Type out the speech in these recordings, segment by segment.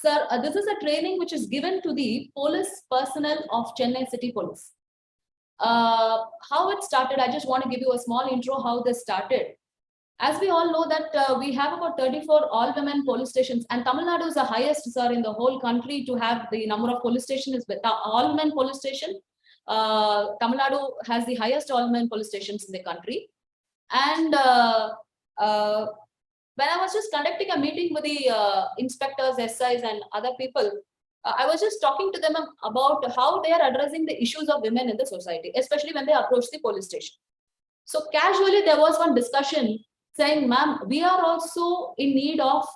Sir, this is a training which is given to the police personnel of Chennai City Police. How it started, I just want to give you a small intro how this started. As we all know that we have about 34 all-women police stations, and Tamil Nadu is the highest, sir, in the whole country to have the number of police stations. Is all-women police station. Tamil Nadu has the highest all-women police stations in the country. And when I was just conducting a meeting with the inspectors, SIs, and other people, I was just talking to them about how they are addressing the issues of women in the society, especially when they approach the police station. So casually, there was one discussion saying, ma'am, we are also in need of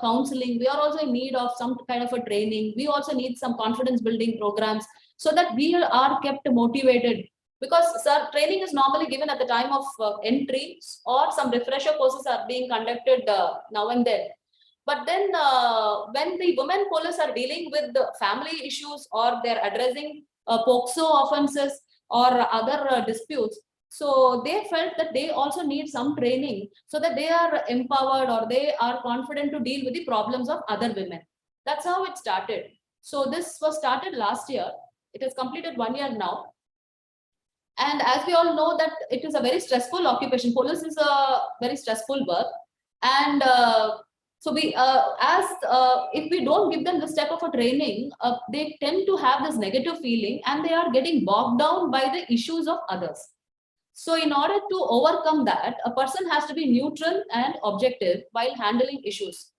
counseling. We are also in need of some kind of a training. We also need some confidence building programs so that we are kept motivated. Because, sir, training is normally given at the time of entry, or some refresher courses are being conducted now and then. But then when the women police are dealing with the family issues, or they're addressing POCSO offenses or other disputes, so they felt that they also need some training so that they are empowered or they are confident to deal with the problems of other women. That's how it started. So this was started last year. It has completed 1 year now. And as we all know that it is a very stressful occupation. Police is a very stressful work. And so we, if we don't give them this type of a training, they tend to have this negative feeling and they are getting bogged down by the issues of others. So in order to overcome that, a person has to be neutral and objective while handling issues.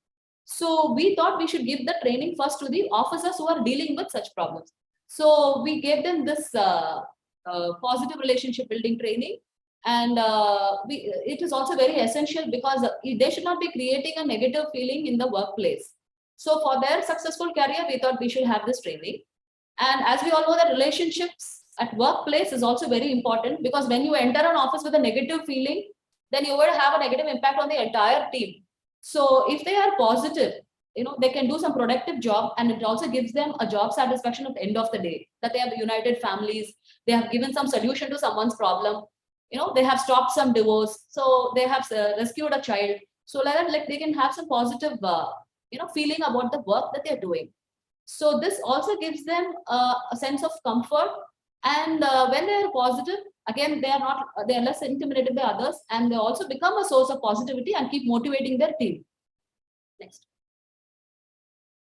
So we thought we should give the training first to the officers who are dealing with such problems. So we gave them this positive relationship building training. And it is also very essential because they should not be creating a negative feeling in the workplace. So for their successful career, we thought we should have this training. And as we all know that relationships at workplace is also very important, because when you enter an office with a negative feeling, then you will have a negative impact on the entire team. So if they are positive, they can do some productive job, and it also gives them a job satisfaction at the end of the day, that they have united families, they have given some solution to someone's problem, they have stopped some divorce, so they have rescued a child. So like they can have some positive, feeling about the work that they're doing. So this also gives them a sense of comfort. And when they are positive, again, they are less intimidated by others, and they also become a source of positivity and keep motivating their team. Next.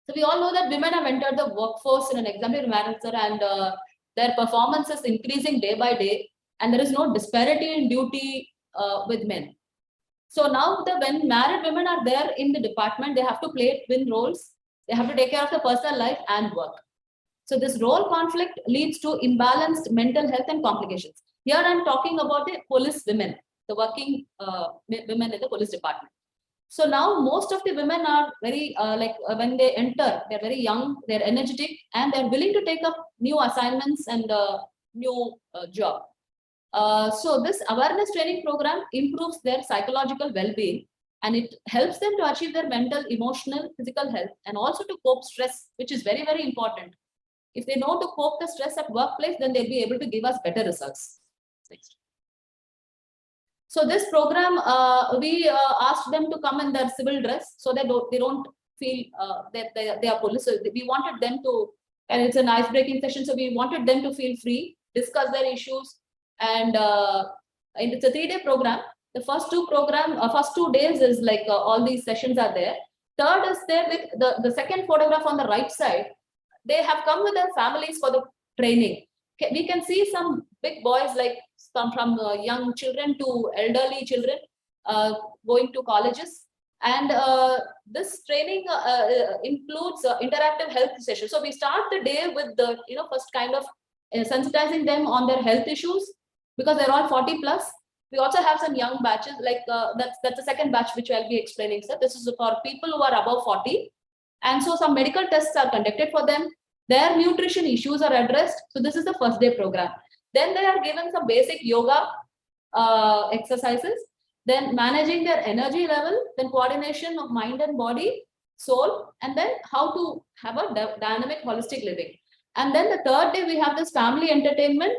So we all know that women have entered the workforce in an exemplary manner, and their performance is increasing day by day, and there is no disparity in duty with men. So now when married women are there in the department, they have to play twin roles. They have to take care of their personal life and work. So this role conflict leads to imbalanced mental health and complications. Here I'm talking about the police women, the working women in the police department. So now most of the women are very, when they enter, they're very young, they're energetic, and they're willing to take up new assignments and new job. So this awareness training program improves their psychological well-being, and it helps them to achieve their mental, emotional, physical health, and also to cope stress, which is very, very important. If they know to cope the stress at workplace, then they'll be able to give us better results. Next. So this program, we asked them to come in their civil dress so that they don't feel that they are police. So we wanted them to, and it's an ice-breaking session, so we wanted them to feel free, discuss their issues, and it's a 3-day program. The first 2 days is like all these sessions are there. Third is there with the second photograph on the right side. They have come with their families for the training. We can see some big boys, like some from young children to elderly children going to colleges. And this training includes interactive health sessions. So we start the day with the, first kind of sensitizing them on their health issues, because they're all 40 plus. We also have some young batches, like that's the second batch which I'll be explaining, sir. This is for people who are above 40. And so some medical tests are conducted for them. Their nutrition issues are addressed. So this is the first day program. Then they are given some basic yoga exercises, then managing their energy level, then coordination of mind and body, soul, and then how to have a dynamic holistic living. And then the third day, we have this family entertainment,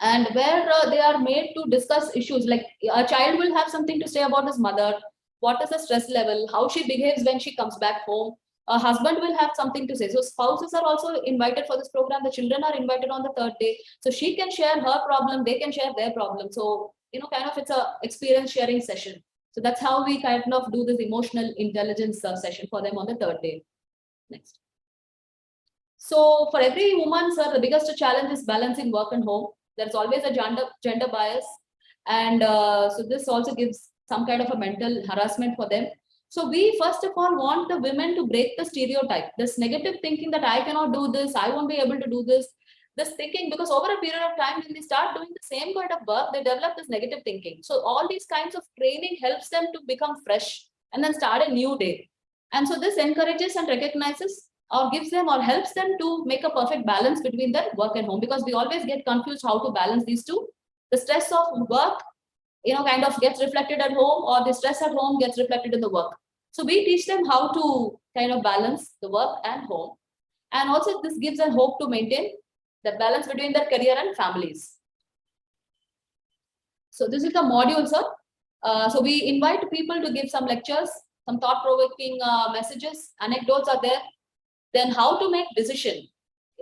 and where they are made to discuss issues like a child will have something to say about his mother, what is the stress level, how she behaves when she comes back home, A husband will have something to say. So spouses are also invited for this program. The children are invited on the third day. So she can share her problem, they can share their problem. So, kind of it's a experience sharing session. So that's how we kind of do this emotional intelligence session for them on the third day. Next. So for every woman, sir, the biggest challenge is balancing work and home. There's always a gender bias. And so this also gives some kind of a mental harassment for them. So we first of all want the women to break the stereotype, this negative thinking that I cannot do this, I won't be able to do this. This thinking, because over a period of time, when they start doing the same kind of work, they develop this negative thinking. So all these kinds of training helps them to become fresh and then start a new day. And so this encourages and recognizes or gives them or helps them to make a perfect balance between their work and home, because we always get confused how to balance these two. The stress of work, kind of gets reflected at home, or the stress at home gets reflected in the work. So we teach them how to kind of balance the work and home. And also this gives them hope to maintain the balance between their career and families. So this is the module, sir. So we invite people to give some lectures, some thought-provoking messages, anecdotes are there. Then how to make decision.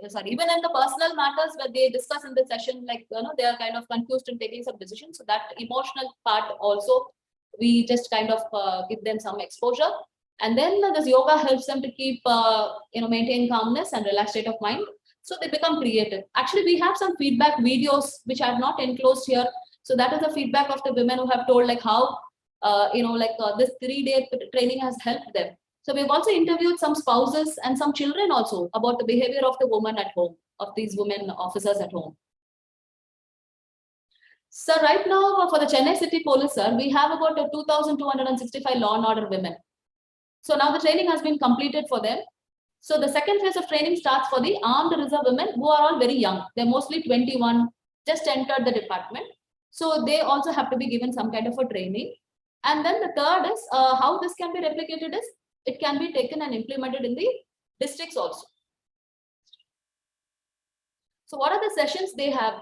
Sorry, even in the personal matters where they discuss in the session, like, they are kind of confused in taking some decisions. So that emotional part also, we just kind of give them some exposure. And then this yoga helps them to keep, maintain calmness and relaxed state of mind. So they become creative. Actually, we have some feedback videos, which I have not enclosed here. So that is the feedback of the women who have told like how, this 3-day training has helped them. So we've also interviewed some spouses and some children also about the behavior of the woman at home, of these women officers at home. So right now for the Chennai City Police, sir, we have about 2,265 law and order women. So now the training has been completed for them. So the second phase of training starts for the armed reserve women who are all very young. They're mostly 21, just entered the department. So they also have to be given some kind of a training. And then the third is how this can be replicated is it can be taken and implemented in the districts also. So what are the sessions they have?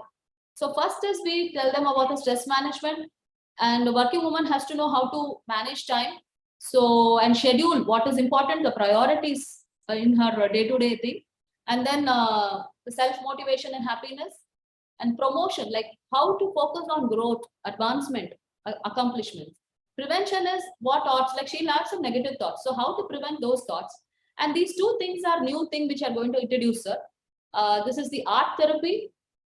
So first is we tell them about the stress management, and the working woman has to know how to manage time. So, and schedule what is important, the priorities in her day-to-day thing. And then the self-motivation and happiness and promotion, like how to focus on growth, advancement, accomplishments. Prevention is what thoughts, like she'll have some negative thoughts. So how to prevent those thoughts. And these two things are new thing which are going to introduce her. This is the art therapy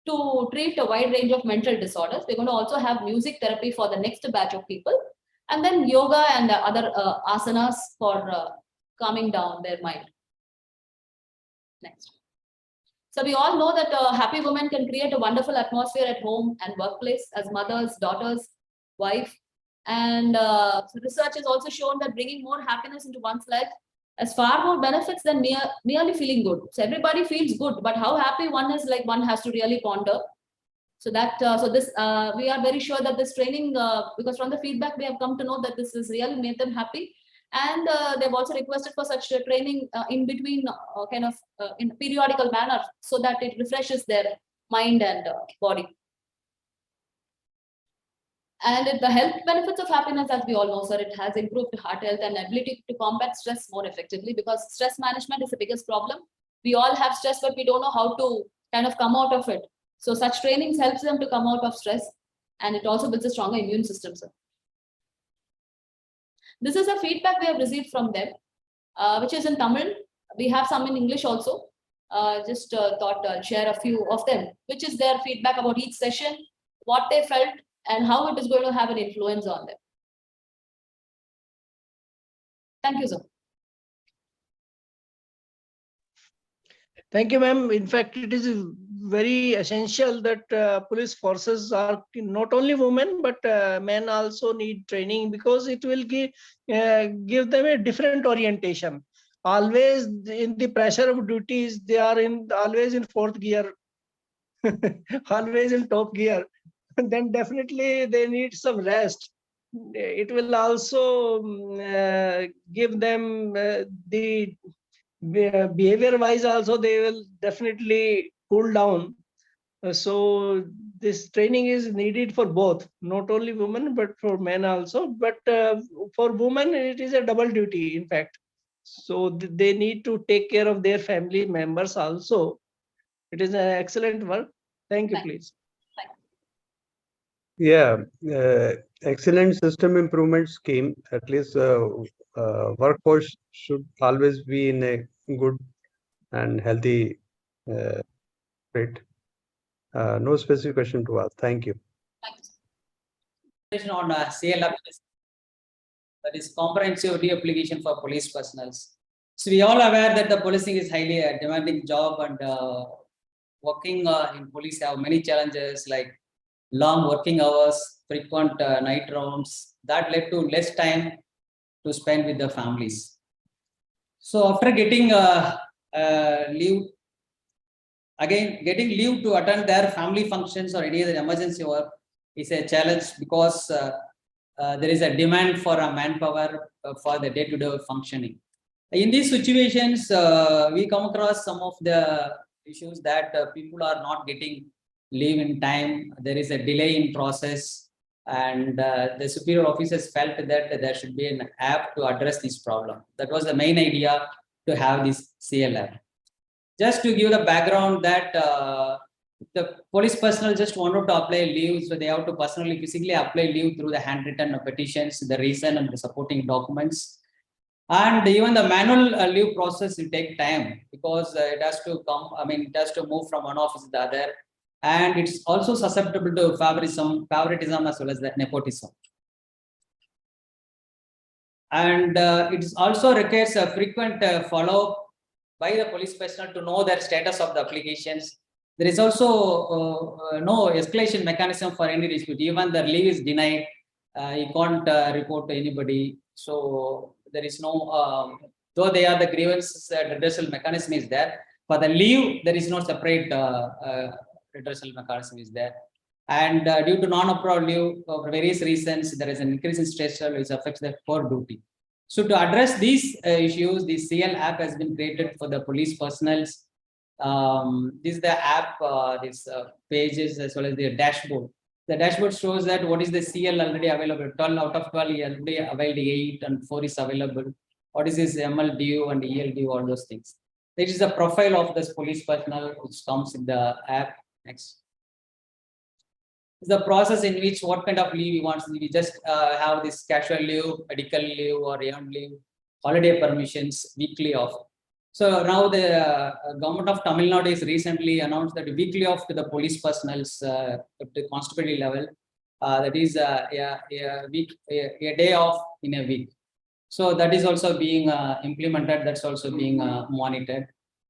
to treat a wide range of mental disorders. We're going to also have music therapy for the next batch of people. And then yoga and other asanas for calming down their mind. Next. So we all know that a happy woman can create a wonderful atmosphere at home and workplace as mothers, daughters, wife. And so research has also shown that bringing more happiness into one's life has far more benefits than merely feeling good. So everybody feels good, but how happy one is, like one has to really ponder. So that we are very sure that this training, because from the feedback we have come to know that this has really made them happy. And they've also requested for such training in between in a periodical manner, so that it refreshes their mind and body. And the health benefits of happiness, as we all know, sir, it has improved heart health and ability to combat stress more effectively, because stress management is the biggest problem. We all have stress, but we don't know how to kind of come out of it. So such trainings helps them to come out of stress, and it also builds a stronger immune system, sir. This is a feedback we have received from them, which is in Tamil. We have some in English also. Just thought I'll share a few of them, which is their feedback about each session, what they felt, and how it is going to have an influence on them. Thank you, sir. Thank you, ma'am. In fact, it is very essential that police forces are not only women, but men also need training, because it will give them a different orientation. Always in the pressure of duties, they are always in fourth gear, always in top gear. Then definitely they need some rest. It will also give them the behavior wise also, they will definitely cool down. So this training is needed for both, not only women but for men also. But for women it is a double duty, in fact. So they need to take care of their family members also. It is an excellent work. Thank you, Thank please. thank Yeah, excellent system improvement scheme. At least workforce should always be in a good and healthy state. No specific question to ask. Thank you. you. On CLF, that is comprehensive re-application for police personnels. So we all aware that the policing is highly demanding job, and working in police have many challenges like long working hours, frequent night rounds. That led to less time to spend with the families. So after getting leave, again getting leave to attend their family functions or any other emergency work is a challenge, because there is a demand for a manpower for the day-to-day functioning. In these situations, we come across some of the issues that people are not getting leave in time. There is a delay in process, and the superior officers felt that there should be an app to address this problem. That was the main idea to have this CLR. Just to give the background that the police personnel just wanted to apply leave, so they have to personally, physically apply leave through the handwritten petitions, the reason and the supporting documents. And even the manual leave process will take time, because it has to come, it has to move from one office to the other. And it's also susceptible to favoritism as well as the nepotism. And it also requires a frequent follow-up by the police personnel to know their status of the applications. There is also no escalation mechanism for any dispute. Even the leave is denied, you can't report to anybody. So there is no, though they are the grievance redressal mechanism is there. For the leave, there is no separate redressal mechanism is there. And due to non-approved leave, for various reasons, there is an increase in stress level which affects the core duty. So to address these issues, the CL app has been created for the police personnel. This is the app, these pages as well as the dashboard. The dashboard shows that what is the CL already available. 12 out of 12 already available, 8 and 4 is available. What is this ML due and EL due, all those things. This is the profile of this police personnel which comes in the app. Next. The process in which what kind of leave we want. We just have this casual leave, medical leave, or earned leave, holiday permissions, weekly off. So now the government of Tamil Nadu is recently announced that weekly off to the police personnel at the constability level, that is a day off in a week. So that is also being implemented. That's also being monitored.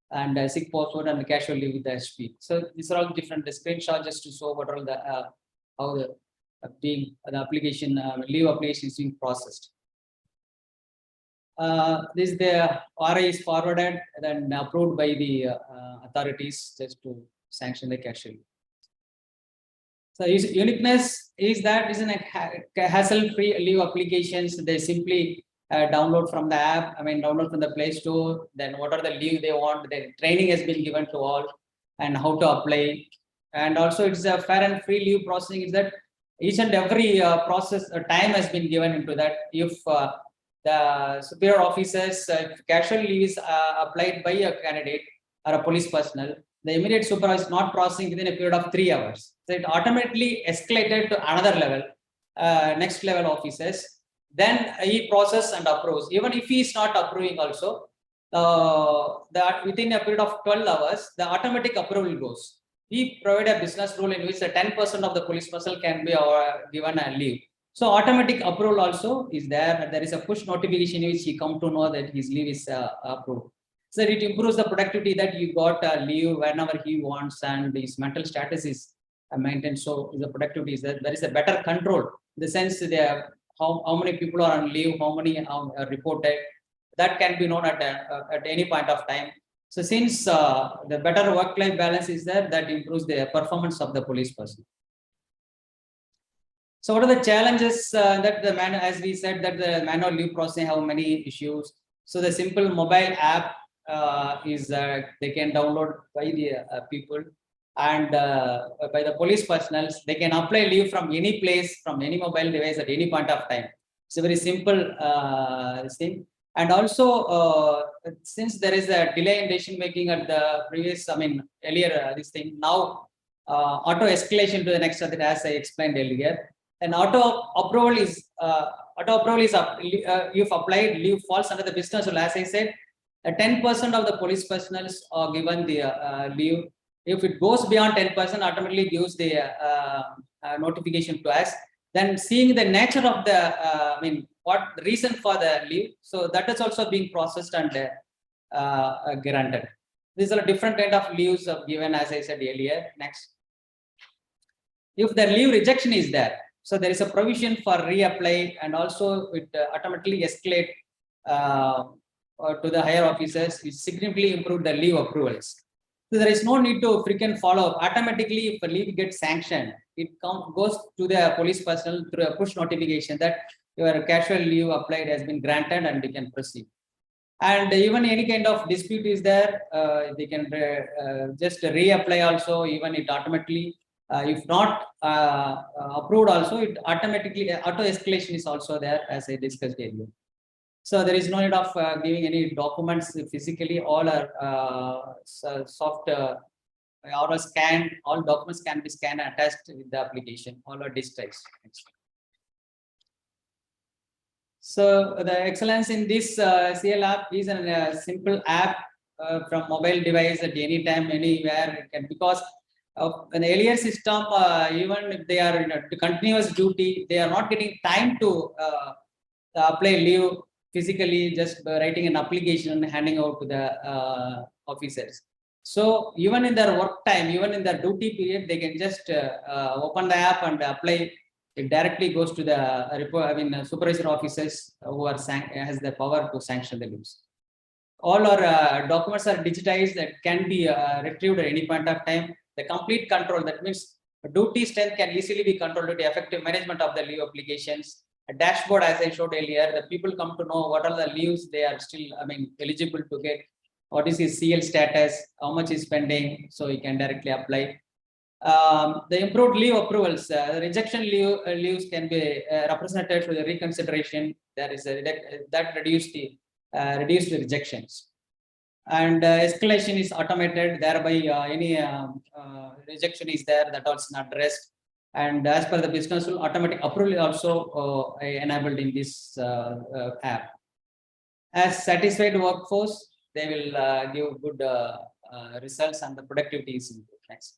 And sick postpone and casual leave with the SP. So these are all different. The screenshot just to show what all the how the application leave application is being processed. This is the RA is forwarded and then approved by the authorities just to sanction the casual leave. So uniqueness is that is a hassle-free leave applications. They simply download from the app, download from the Play Store, then what are the leave they want, the training has been given to all and how to apply. And also it's a fair and free leave processing is that each and every process time has been given into that. If the superior officers, if casual leave is applied by a candidate or a police personnel, the immediate supervisor is not processing within a period of 3 hours. So it automatically escalated to another level, next level officers. Then he processes and approves. Even if he is not approving also, that within a period of 12 hours, the automatic approval goes. We provide a business rule in which the 10% of the police personnel can be given a leave. So automatic approval also is there. There is a push notification in which he come to know that his leave is approved. So it improves the productivity that you got leave whenever he wants, and his mental status is maintained. So the productivity is that there is a better control in the sense that how many people are on leave, how many are reported, that can be known at any point of time. So since the better work-life balance is there, that improves the performance of the police person. So what are the challenges that the manual, as we said, that the manual leave processing have many issues. So the simple mobile app is they can download by the people, and by the police personnel, they can apply leave from any place, from any mobile device at any point of time. It's a very simple thing. And also, since there is a delay in decision making at the previous, earlier this thing, now auto escalation to the next step, as I explained earlier. And auto approval is if applied, leave falls under the business rule. As I said, 10% of the police personnel are given the leave. If it goes beyond 10%, automatically gives the notification to us. Then seeing the nature of the, what reason for the leave, so that is also being processed and granted. These are different kind of leaves given, as I said earlier. Next. If the leave rejection is there, so there is a provision for reapply, and also it automatically escalate to the higher officers, which significantly improve the leave approvals. So there is no need to frequent follow up. Automatically, if a leave gets sanctioned, it goes to the police personnel through a push notification that your casual leave applied has been granted and we can proceed. And even any kind of dispute is there, they can just reapply also, even it automatically, if not approved also, it automatically, auto escalation is also there, as I discussed earlier. So there is no need of giving any documents physically. All are soft or scanned. All documents can be scanned and attached with the application. All are digitized. So the excellence in this CL app is a simple app from mobile device at any time, anywhere. It can, because of an earlier system, even if they are in a continuous duty, they are not getting time to apply leave physically, just writing an application and handing out to the officers. So even in their work time, even in their duty period, they can just open the app and apply. It directly goes to the supervisor officers who are has the power to sanction the leaves. All our documents are digitized, that can be retrieved at any point of time. The complete control, that means duty strength can easily be controlled with the effective management of the leave applications. A dashboard, as I showed earlier, the people come to know what are the leaves they are still eligible to get, what is his CL status, how much is pending, so he can directly apply. The improved leave approvals, rejection leaves can be represented through the reconsideration. There is that reduced the rejections, and escalation is automated. Thereby, any rejection is there, that also not addressed. And as per the business rule, automatic approval is also enabled in this app. As satisfied workforce, they will give good results, and the productivity is improved. Next.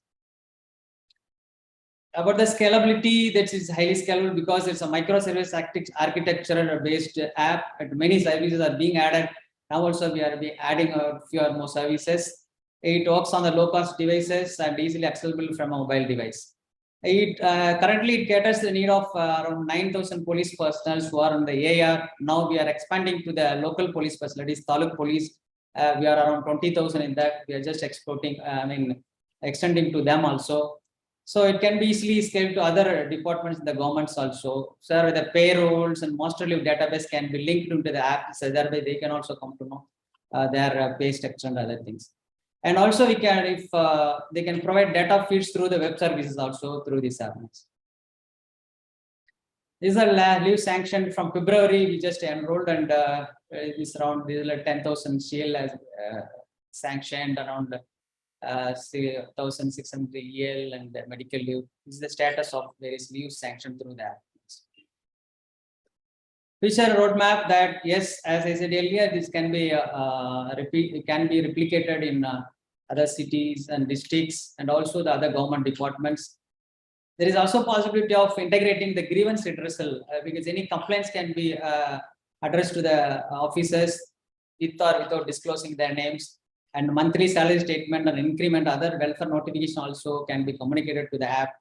About the scalability, that is highly scalable because it's a microservice architecture based app, and many services are being added. Now also we are adding a few more services. It works on the low cost devices and easily accessible from a mobile device. Currently it caters the need of around 9,000 police personnel who are on the AR. Now we are expanding to the local police personnel, that is Taluk police. We are around 20,000 in that. We are just extending to them also. So it can be easily scaled to other departments in the governments also. So the payrolls and master leave database can be linked into the app, so thereby they can also come to know their pay structure and other things. And also we can, if they can provide data feeds through the web services also through this app. These are leave sanctioned from February. We just enrolled, and this around 10,000 CL as sanctioned, around 1,600 EL and medical leave. This is the status of various leaves sanctioned through the app. Future roadmap, that yes, as I said earlier, this can be replicated in other cities and districts, and also the other government departments. There is also possibility of integrating the grievance redressal, because any complaints can be addressed to the officers with or without disclosing their names. And monthly salary statement and increment, other welfare notification also can be communicated to the app.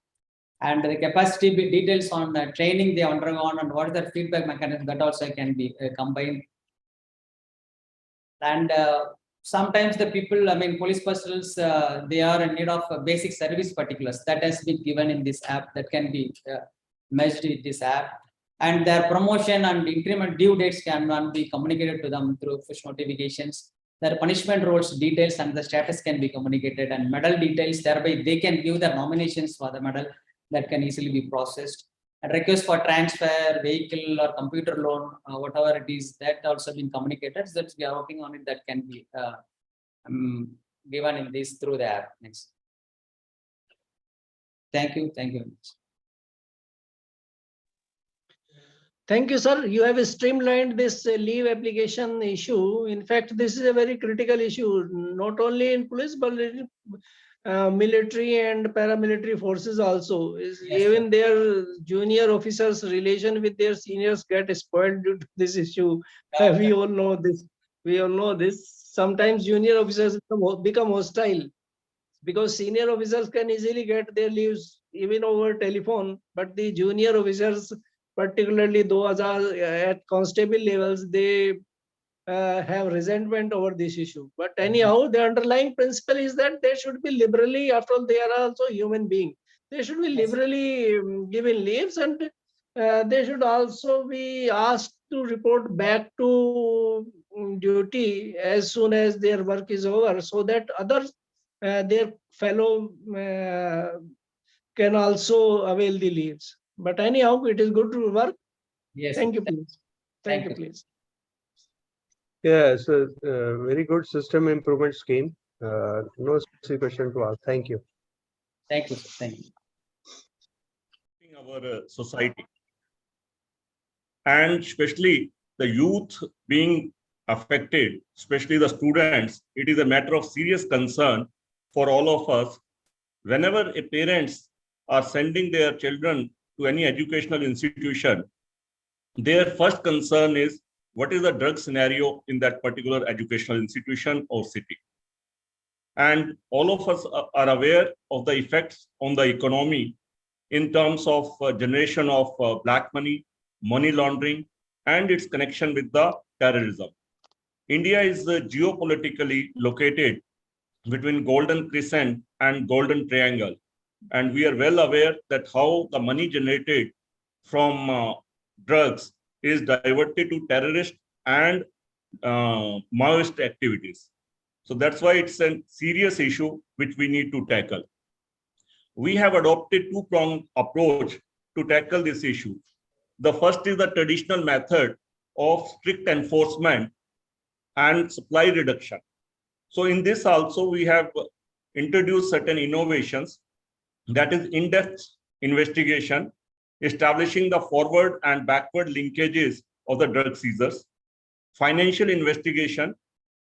And the capacity details on training they undergone and what is the feedback mechanism, that also can be combined. And sometimes the people, police personnel, they are in need of basic service particulars that has been given in this app, that can be merged with this app. And their promotion and increment due dates can be communicated to them through push notifications. Their punishment roles details and the status can be communicated, and medal details, thereby they can give their nominations for the medal, that can easily be processed. And request for transfer, vehicle or computer loan, whatever it is, that also been communicated. So that we are working on it. That can be given in this through the app. Next. Thank you. Thank you very much. Thank you, sir. You have streamlined this leave application issue. In fact, this is a very critical issue, not only in police, but in military and paramilitary forces also. Yes, Even sir. their junior officers' relation with their seniors get spoiled due to this issue. Yeah, We all know this. We all know this. Sometimes junior officers become hostile because senior officers can easily get their leaves even over telephone, but the junior officers, particularly those are at constable levels, they have resentment over this issue. But anyhow, the underlying principle is that they should be liberally, after all, they are also human beings. They should be Yes. liberally given leaves, and they should also be asked to report back to duty as soon as their work is over, so that others, their fellow can also avail the leaves. But anyhow, it is good to work. Yes. Thank you, please. Thank Thank you, you. please. Yeah, so very good system improvement scheme. No specific question to ask. Thank you. Thank you, sir. Thank you. In our society, and especially the youth being affected, especially the students, it is a matter of serious concern for all of us. Whenever a parents are sending their children to any educational institution, their first concern is what is the drug scenario in that particular educational institution or city. And all of us are aware of the effects on the economy in terms of generation of black money, money laundering, and its connection with the terrorism. India is geopolitically located between Golden Crescent and Golden Triangle. And we are well aware that how the money generated from drugs is diverted to terrorist and Maoist activities. So that's why it's a serious issue which we need to tackle. We have adopted two-pronged approach to tackle this issue. The first is the traditional method of strict enforcement and supply reduction. So in this also, we have introduced certain innovations, that is in-depth investigation, establishing the forward and backward linkages of the drug seizures, financial investigation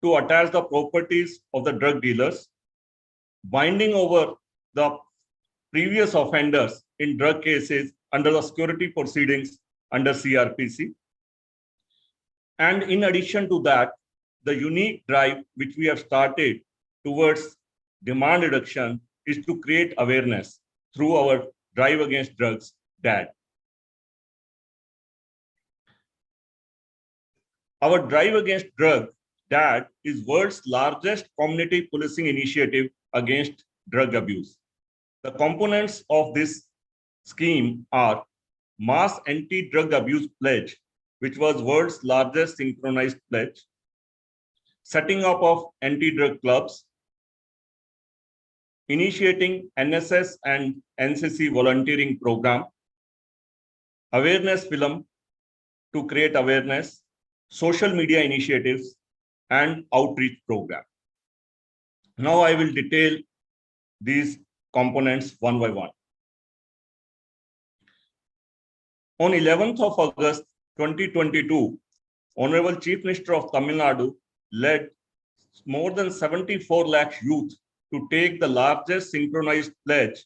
to attach the properties of the drug dealers, binding over the previous offenders in drug cases under the security proceedings under CRPC. And in addition to that, the unique drive which we have started towards demand reduction is to create awareness through our drive against drugs, DAD. Our drive against drugs, DAD, is world's largest community policing initiative against drug abuse. The components of this scheme are Mass Anti-Drug Abuse Pledge, which was world's largest synchronized pledge, setting up of anti-drug clubs, initiating NSS and NCC volunteering program, awareness film to create awareness, social media initiatives, and outreach program. Now I will detail these components one by one. On 11th of August 2022, Honorable Chief Minister of Tamil Nadu led more than 74 lakh youth to take the largest synchronized pledge.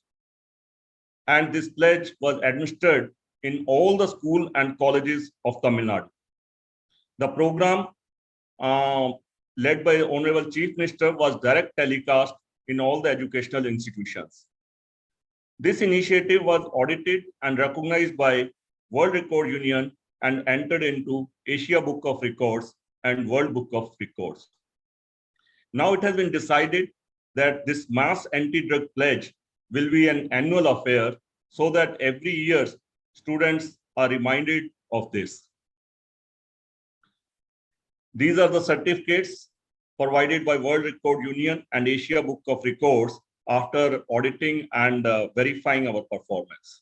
And this pledge was administered in all the schools and colleges of Tamil Nadu. The program led by the Honorable Chief Minister was direct telecast in all the educational institutions. This initiative was audited and recognized by World Record Union and entered into Asia Book of Records and World Book of Records. Now it has been decided that this mass anti-drug pledge will be an annual affair so that every year students are reminded of this. These are the certificates provided by World Record Union and Asia Book of Records after auditing and verifying our performance.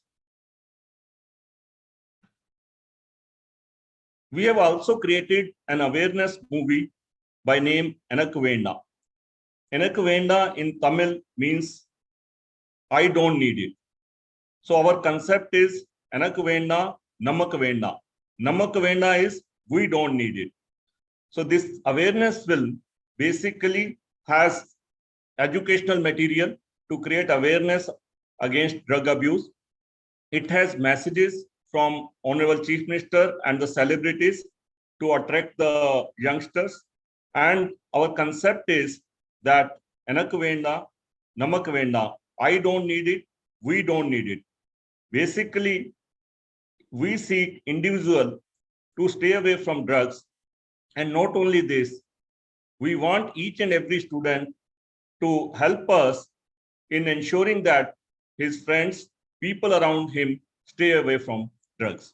We have also created an awareness movie by name Enakuvenda. Enakuvenda in Tamil means I don't need it. So our concept is Enakuvenda, Namakuvenda. Namakuvenda is we don't need it. So this awareness film basically has educational material to create awareness against drug abuse. It has messages from Honorable Chief Minister and the celebrities to attract the youngsters. And our concept is that Enakuvenda, Namakuvenda, I don't need it, we don't need it. Basically, we seek individual to stay away from drugs. And not only this, we want each and every student to help us in ensuring that his friends, people around him, stay away from drugs.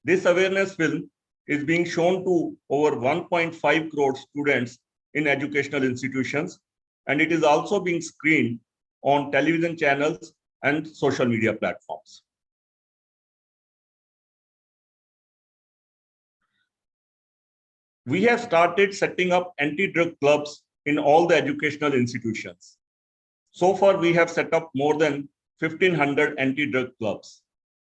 This awareness film is being shown to over 1.5 crore students in educational institutions, and it is also being screened on television channels and social media platforms. We have started setting up anti-drug clubs in all the educational institutions. So far, we have set up more than 1,500 anti-drug clubs.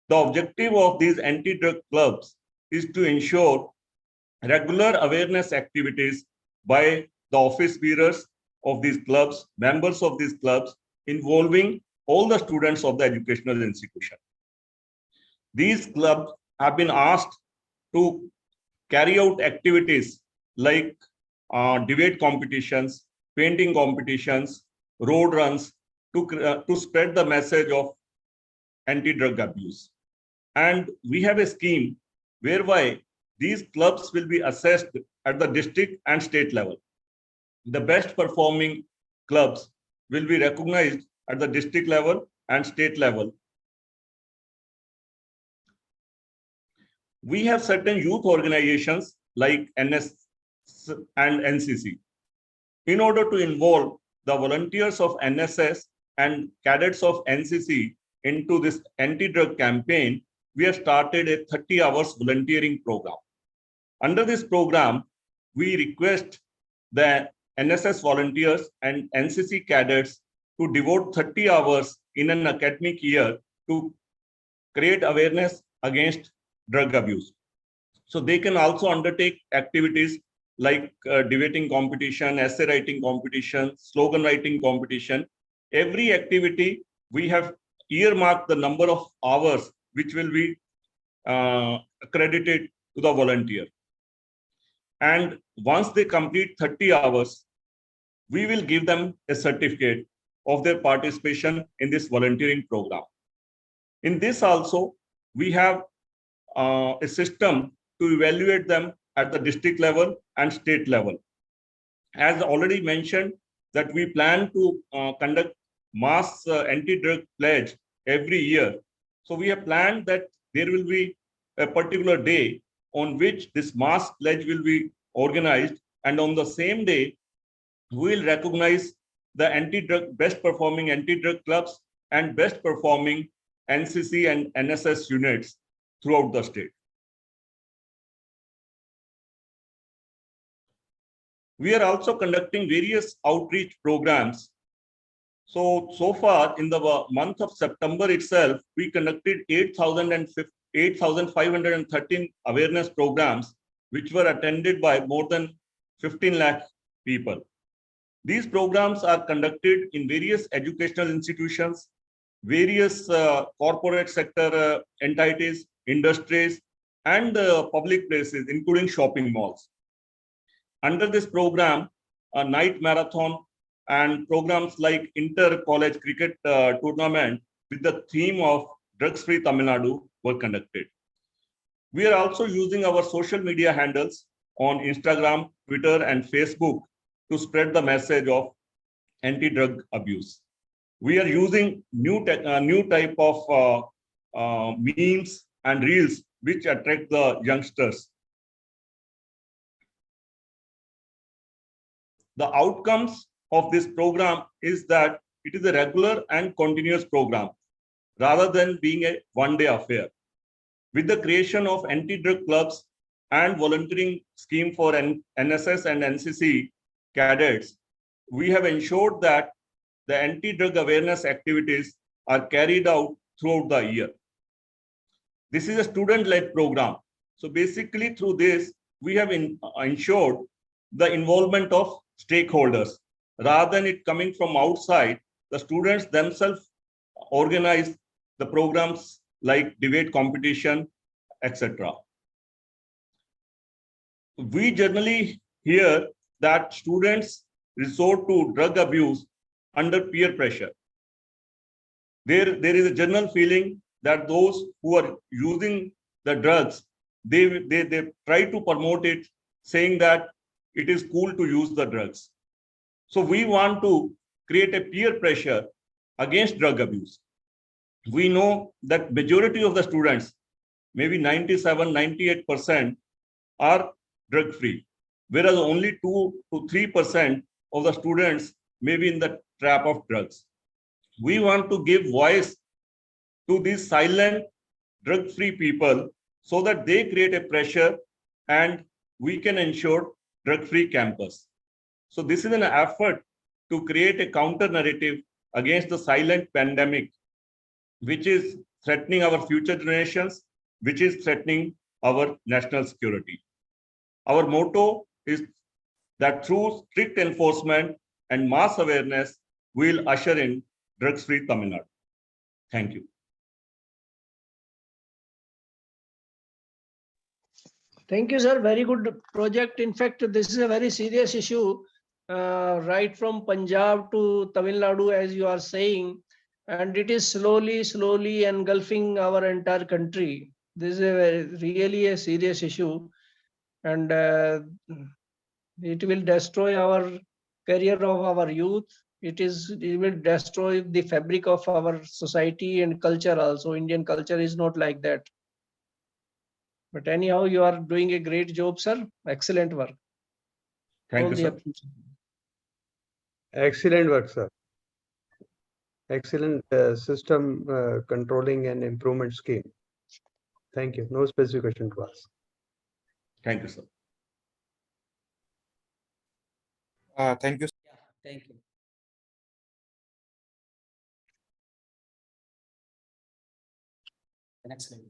The objective of these anti-drug clubs is to ensure regular awareness activities by the office bearers of these clubs, members of these clubs, involving all the students of the educational institution. These clubs have been asked to carry out activities like debate competitions, painting competitions, road runs to spread the message of anti-drug abuse. And we have a scheme whereby these clubs will be assessed at the district and state level. The best performing clubs will be recognized at the district level and state level. We have certain youth organizations like NS and NCC. In order to involve the volunteers of NSS and cadets of NCC into this anti-drug campaign, we have started a 30 hours volunteering program. Under this program, we request the NSS volunteers and NCC cadets to devote 30 hours in an academic year to create awareness against drug abuse. So they can also undertake activities like debating competition, essay writing competition, slogan writing competition. Every activity, we have earmarked the number of hours which will be accredited to the volunteer. And once they complete 30 hours, we will give them a certificate of their participation in this volunteering program. In this also, we have a system to evaluate them at the district level and state level. As already mentioned, that we plan to conduct mass anti-drug pledge every year. So we have planned that there will be a particular day on which this mass pledge will be organized, and on the same day, we will recognize the anti-drug best performing anti-drug clubs and best performing NCC and NSS units throughout the state. We are also conducting various outreach programs. So far in the month of September itself, we conducted 8,513 awareness programs, which were attended by more than 15 lakh people. These programs are conducted in various educational institutions, various corporate sector entities, industries, and public places, including shopping malls. Under this program, a night marathon and programs like inter-college cricket tournament with the theme of Drugs-Free Tamil Nadu were conducted. We are also using our social media handles on Instagram, Twitter, and Facebook to spread the message of anti-drug abuse. We are using new type of memes and reels which attract the youngsters. The outcomes of this program is that it is a regular and continuous program rather than being a one-day affair. With the creation of anti-drug clubs and volunteering scheme for NSS and NCC cadets, we have ensured that the anti-drug awareness activities are carried out throughout the year. This is a student-led program. So basically through this, we have ensured the involvement of stakeholders. Rather than it coming from outside, the students themselves organize the programs like debate competition, etc. We generally hear that students resort to drug abuse under peer pressure. There is a general feeling that those who are using the drugs, they try to promote it, saying that it is cool to use the drugs. So we want to create a peer pressure against drug abuse. We know that majority of the students, maybe 97–98%, are drug free, whereas only 2 to 3% of the students may be in the trap of drugs. We want to give voice to these silent drug free people so that they create a pressure and we can ensure drug free campus. So this is an effort to create a counter narrative against the silent pandemic, which is threatening our future generations, which is threatening our national security. Our motto is that through strict enforcement and mass awareness, we'll usher in drugs-free Tamil Nadu. Thank you. Thank you, sir. Very good project. In fact, this is a very serious issue, right from Punjab to Tamil Nadu, as you are saying, and it is slowly engulfing our entire country. This is really a serious issue, and it will destroy our career of our youth. It will destroy the fabric of our society and culture also. Indian culture is not like that. But anyhow, you are doing a great job, sir. Excellent work. Thank All you, the sir. appreciation. Excellent work, sir. Excellent system controlling and improvement scheme. Thank you. No specific question to ask. Thank you, sir. Thank you. Yeah, thank you. The next slide.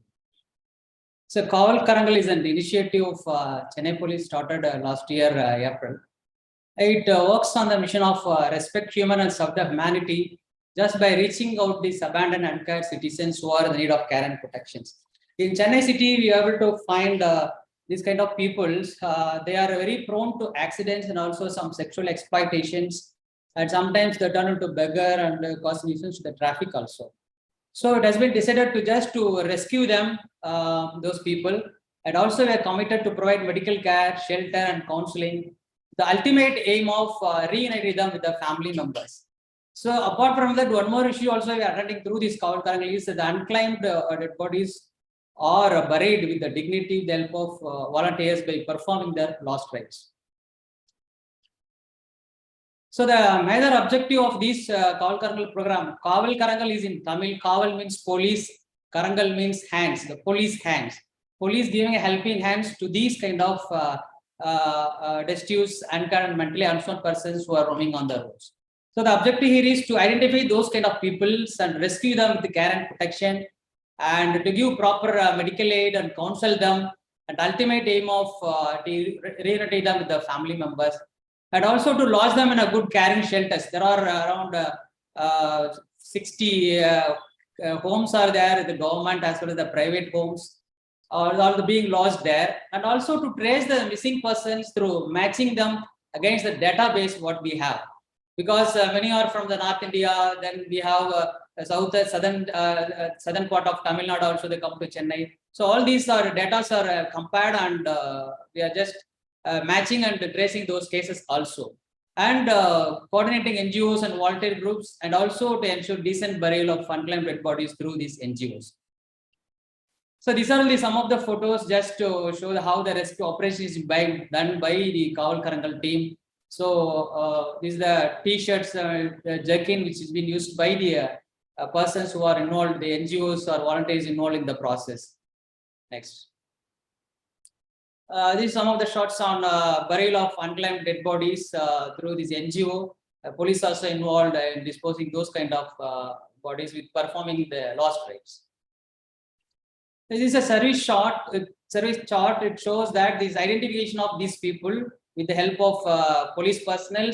So Kaval Karangal is an initiative of Chennai Police started last year, April. It works on the mission of respect human and serve the humanity just by reaching out these abandoned and uncared citizens who are in need of care and protections. In Chennai city, we are able to find these kind of peoples. They are very prone to accidents and also some sexual exploitations. And sometimes they turn into beggar and cause nuisance to the traffic also. So it has been decided to just to rescue them, those people, and also we are committed to provide medical care, shelter, and counseling. The ultimate aim of reuniting them with the family members. So apart from that, one more issue also we are attending through this Kaval Karangal is that the unclaimed dead bodies are buried with the dignity with the help of volunteers by performing their lost rites. So the major objective of this Kaval Karangal program, Kaval Karangal is in Tamil. Kaval means police, Karangal means hands, the police hands. Police giving a helping hands to these kind of destitute and mentally unsound persons who are roaming on the roads. So the objective here is to identify those kind of peoples and rescue them with the care and protection, and to give proper medical aid and counsel them, and ultimate aim of reunite them with the family members, and also to lodge them in a good caring shelters. There are around 60 homes are there, the government as well as the private homes are all being lodged there, and also to trace the missing persons through matching them against the database what we have, because many are from the North India, then we have southern part of Tamil Nadu also they come to Chennai. So all these are data are compared, and we are just matching and tracing those cases also, and coordinating NGOs and volunteer groups, and also to ensure decent burial of unclaimed dead bodies through these NGOs. So these are only some of the photos just to show how the rescue operation is done by the Kaval Karangal team. So this is the T-shirts, jerkin which has been used by the persons who are involved, the NGOs or volunteers involved in the process. Next. These are some of the shots on burial of unclaimed dead bodies through this NGO. Police also involved in disposing those kind of bodies with performing the lost rights. This is a service chart. It shows that this identification of these people with the help of police personnel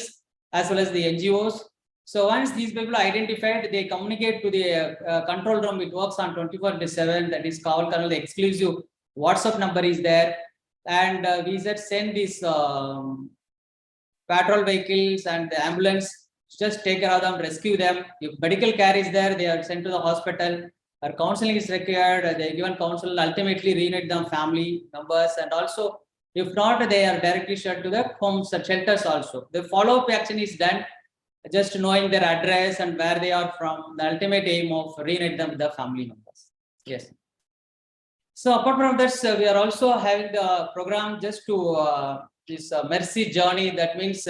as well as the NGOs. So once these people are identified, they communicate to the control room. It works on 24/7. That is Kawal Colonel. The exclusive WhatsApp number is there, and we just send these patrol vehicles and the ambulance just take care of them, rescue them. If medical care is there, they are sent to the hospital. Or counseling is required. They are given counsel. Ultimately, reunite them family members, and also if not, they are directly shared to the homes and shelters. Also, the follow-up action is done. Just knowing their address and where they are from, the ultimate aim of reunite them with the family members. Yes. So apart from this, we are also having the program just to this mercy journey. That means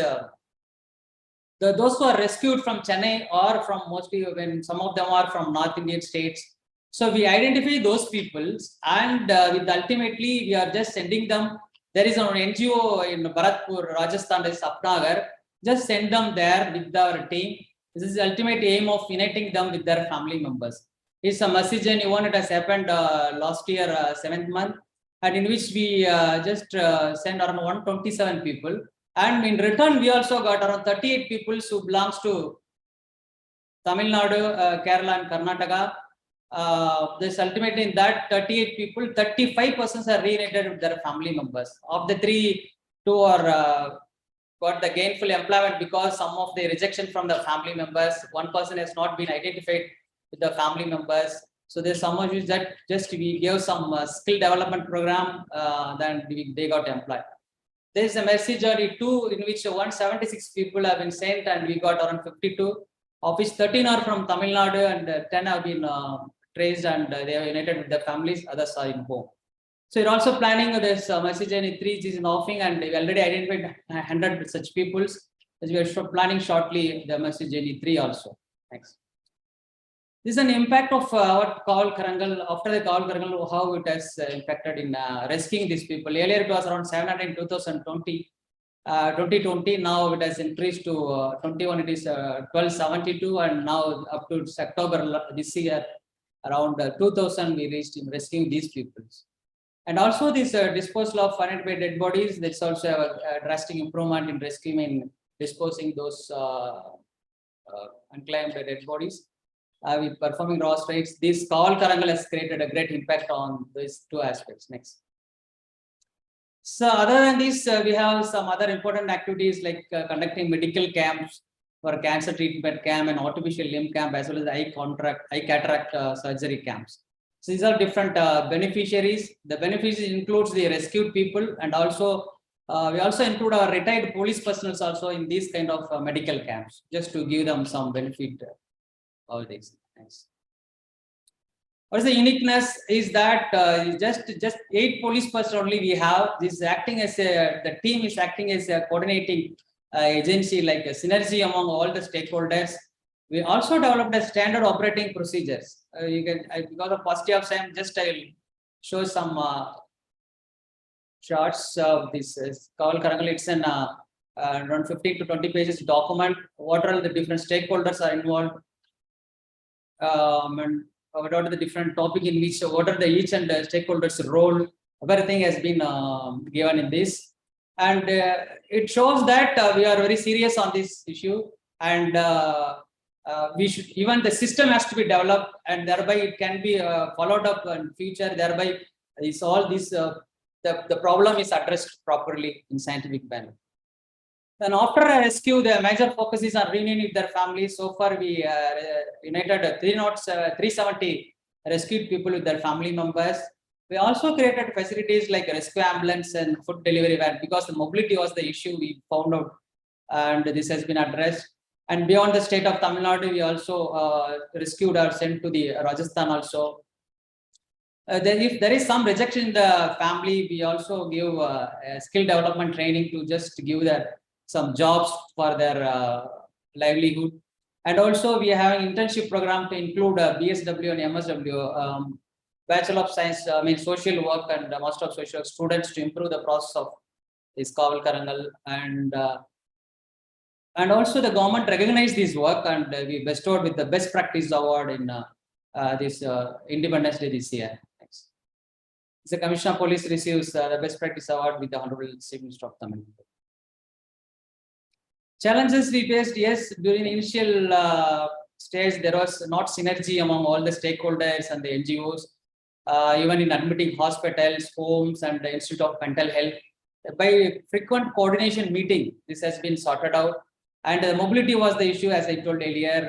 those who are rescued from Chennai or from mostly when some of them are from North Indian states. So we identify those peoples, and with ultimately we are just sending them. There is an NGO in Bharatpur, Rajasthan, is Sapnagar. Just send them there with our team. This is the ultimate aim of uniting them with their family members. It's a message and one. It has happened last year, 7th month, and in which we just send around 127 people. And in return, we also got around 38 people who belongs to Tamil Nadu, Kerala, and Karnataka. This ultimately in that 38 people, 35% are reunited with their family members. Of the 3, 2 are got the gainful employment because some of the rejection from the family members. One person has not been identified with the family members. So there's some of that just we gave some skill development program, then they got employed. There is a message journey 2 in which 176 people have been sent, and we got around 52, of which 13 are from Tamil Nadu and 10 have been traced and they are united with their families. Others are in home. So you're also planning this message journey 3 is in offing, and we already identified 100 such peoples. As we are planning shortly the message journey 3 also. Thanks. This is an impact of what Kawal Karangal, after the Kawal Karangal, how it has impacted in rescuing these people. Earlier it was around 700 in 2020. 2020, now it has increased to 21, it is 1272, and now up to October this year, around 2000 we reached in rescuing these people. And also this disposal of unidentified dead bodies, that's also a drastic improvement in rescuing and disposing those unclaimed dead bodies. With performing lost rights, this Kawal Karangal has created a great impact on these 2 aspects. Next. So other than this, we have some other important activities like conducting medical camps for cancer treatment camp and artificial limb camp, as well as eye cataract surgery camps. So these are different beneficiaries. The beneficiaries includes the rescued people, and also we also include our retired police personnel also in these kind of medical camps, just to give them some benefit. All these. Thanks. What is the uniqueness is that just 8 police personnel only we have. This is acting as the team is acting as a coordinating agency, like a synergy among all the stakeholders. We also developed a standard operating procedures. You can, because of paucity of time, just I'll show some charts of this Kawal Karangal. It's an around 15 to 20 pages document. What are the different stakeholders are involved, and what are the different topic in which what are the each and stakeholders role. Everything has been given in this, and it shows that we are very serious on this issue, and we should, even the system has to be developed, and thereby it can be followed up in future. Thereby is all this the problem is addressed properly in scientific manner. Then after a rescue, the major focus is on reunion with their families. So far, we united 370 rescued people with their family members. We also created facilities like rescue ambulance and food delivery van, because the mobility was the issue we found out, and this has been addressed. And beyond the state of Tamil Nadu, we also rescued or sent to the Rajasthan also. Then if there is some rejection in the family, we also give skill development training to just give some jobs for their livelihood. And also we have an internship program to include BSW and MSW Bachelor of Science, social work and Master of Social Work students to improve the process of this Kaval Karangal. And also the government recognized this work, and we bestowed with the Best Practice Award in this Independence Day this year. Thanks. The Commissioner of Police receives the Best Practice Award with the Honorable Chief Minister of Tamil Nadu. Challenges we faced, yes, during the initial stage, there was not synergy among all the stakeholders and the NGOs, even in admitting hospitals, homes, and the Institute of Mental Health. By frequent coordination meeting, this has been sorted out. And mobility was the issue, as I told earlier.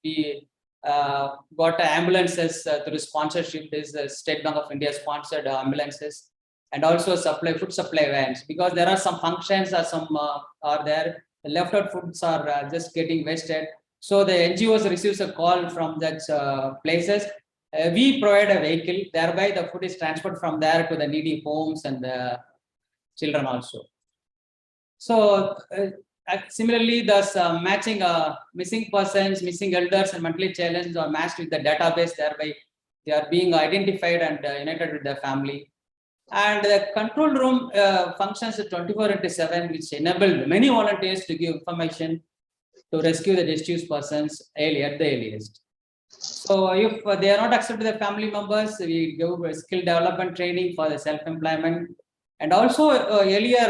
We got ambulances through sponsorship. This State Bank of India sponsored ambulances, and also food supply vans, because there are some functions or some are there. The left out foods are just getting wasted. So the NGOs receives a call from that places. We provide a vehicle, thereby the food is transferred from there to the needy homes and the children also. So similarly, thus matching missing persons, missing elders, and mentally challenged are matched with the database, thereby they are being identified and united with their family. And the control room functions 24/7, which enabled many volunteers to give information to rescue the distressed persons at the earliest. So if they are not accepted the family members, we give skill development training for the self-employment. And also earlier,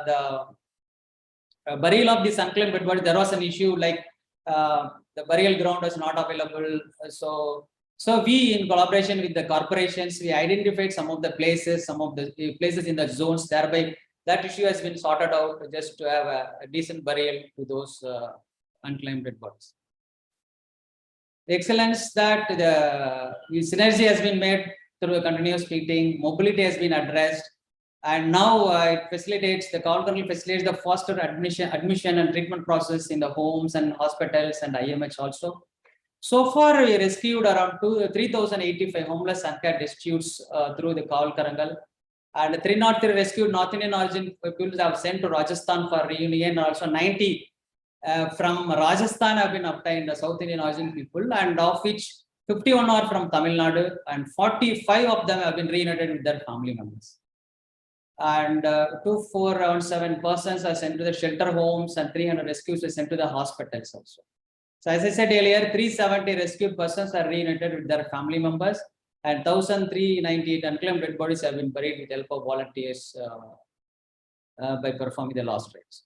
the burial of this unclaimed dead body, there was an issue like the burial ground was not available. So we, in collaboration with the corporations, we identified some of the places in the zones. Thereby, that issue has been sorted out just to have a decent burial to those unclaimed dead bodies. The excellence that the synergy has been made through a continuous meeting, mobility has been addressed, and now it facilitates the Kaval Karangal facilitates the faster admission and treatment process in the homes and hospitals and IMH also. So far, we rescued around 3,085 homeless and care disputes through the Kaval Karangal, and 303 rescued North Indian origin people have sent to Rajasthan for reunion. Also 90 from Rajasthan have been obtained, the South Indian origin people, and of which 51 are from Tamil Nadu, and 45 of them have been reunited with their family members. And 2,417 persons are sent to the shelter homes, and 300 rescues are sent to the hospitals also. So as I said earlier, 370 rescued persons are reunited with their family members, and 1,398 unclaimed dead bodies have been buried with the help of volunteers by performing the lost rites.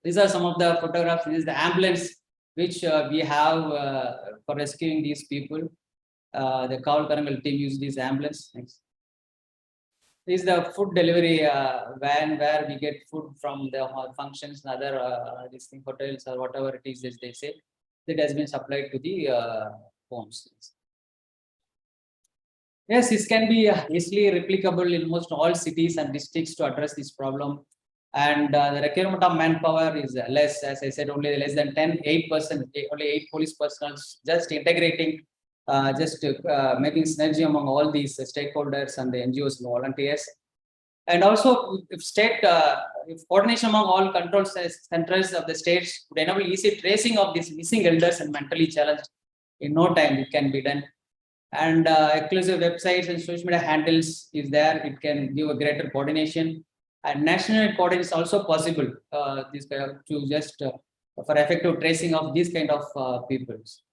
These are some of the photographs. This is the ambulance which we have for rescuing these people. The Kaval Karangal team used this ambulance. Next. This is the food delivery van where we get food from the functions and other hotels or whatever it is as they say. That has been supplied to the homes. Yes, this can be easily replicable in almost all cities and districts to address this problem. And the requirement of manpower is less, as I said, only less than 8%, only 8 police personnel, just integrating, making synergy among all these stakeholders and the NGOs and volunteers. And also, if coordination among all control centers of the states would enable easy tracing of these missing elders and mentally challenged, in no time it can be done. And exclusive websites and social media handles is there. It can give a greater coordination. And national coordination is also possible to just for effective tracing of these kind of peoples.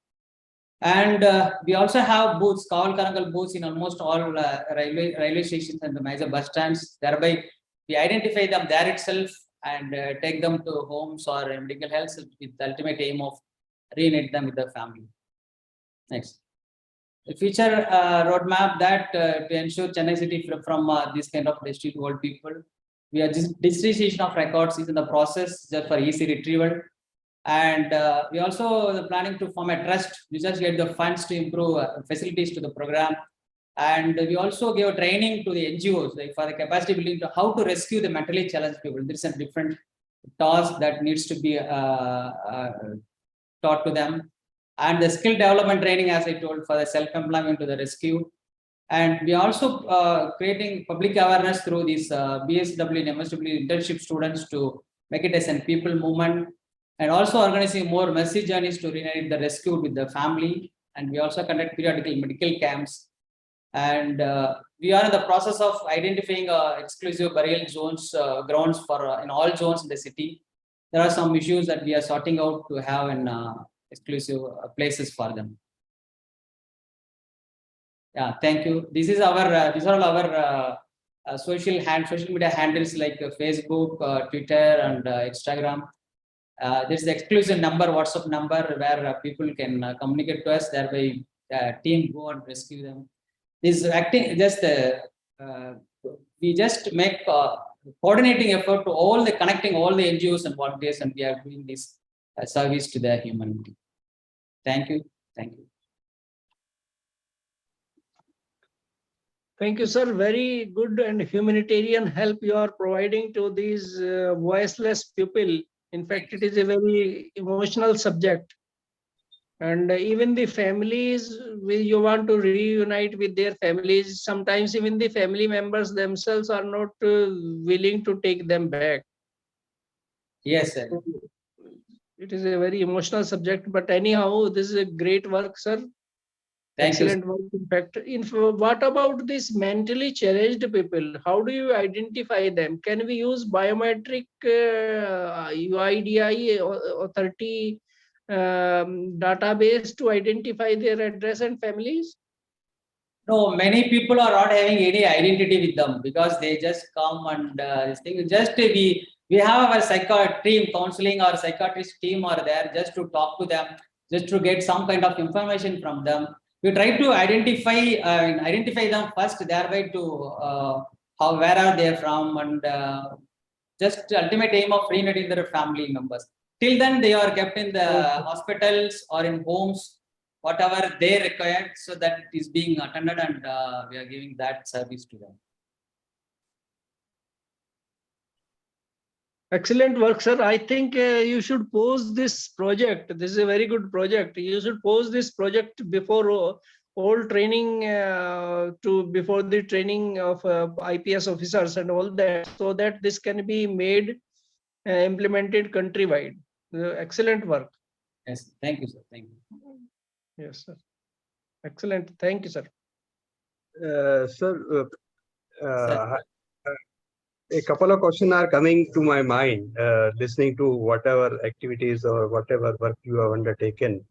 And we also have booths, Kaval Karangal booths in almost all railway stations and the major bus stands. Thereby, we identify them there itself and take them to homes or medical health with the ultimate aim of reunite them with their family. Next. The future roadmap that to ensure Chennai City from this kind of destitute old people. We are digitization of records is in the process just for easy retrieval. And we also planning to form a trust. We just get the funds to improve facilities to the program. And we also give training to the NGOs like for the capacity building to how to rescue the mentally challenged people. There's a different task that needs to be taught to them. And the skill development training, as I told, for the self-employment to the rescue. And we are also creating public awareness through these BSW and MSW internship students to make it as a people movement. And also organizing more message journeys to reunite the rescued with the family. And we also conduct periodical medical camps And we are in the process of identifying exclusive burial zones, grounds for in all zones in the city. There are some issues that we are sorting out to have in exclusive places for them. Yeah, thank you. This is our these are all our social media handles like Facebook, Twitter, and Instagram. There's the exclusive number, WhatsApp number, where people can communicate to us. Thereby, team go and rescue them. Is acting just we just make coordinating effort to all the connecting all the NGOs and volunteers, and we are doing this service to the humanity. Thank you. Thank you. Thank you, sir. Very good and humanitarian help you are providing to these voiceless people. In fact, it is a very emotional subject. And even the families, you want to reunite with their families. Sometimes even the family members themselves are not willing to take them back. Yes, sir. It is a very emotional subject, but anyhow, this is a great work, sir. Thank you. Excellent work. In fact, what about these mentally challenged people? How do you identify them? Can we use biometric UIDI authority database to identify their address and families? No, many people are not having any identity with them because they just come and this thing. Just we have our psychiatry counseling or psychiatrist team are there just to talk to them, just to get some kind of information from them. We try to identify them first, thereby to where are they from, and just the ultimate aim of reuniting their family members. Till then, they are kept in the hospitals or in homes, whatever they require, so that is being attended, and we are giving that service to them. Excellent work, sir. I think you should pose this project. This is a very good project. You should pose this project before all training before the training of IPS officers and all that, so that this can be made implemented countrywide. Excellent work. Yes, thank you, sir. Thank you. Yes, sir. Excellent. Thank you, sir. Sir, a couple of questions are coming to my mind, listening to whatever activities or whatever work you have undertaken.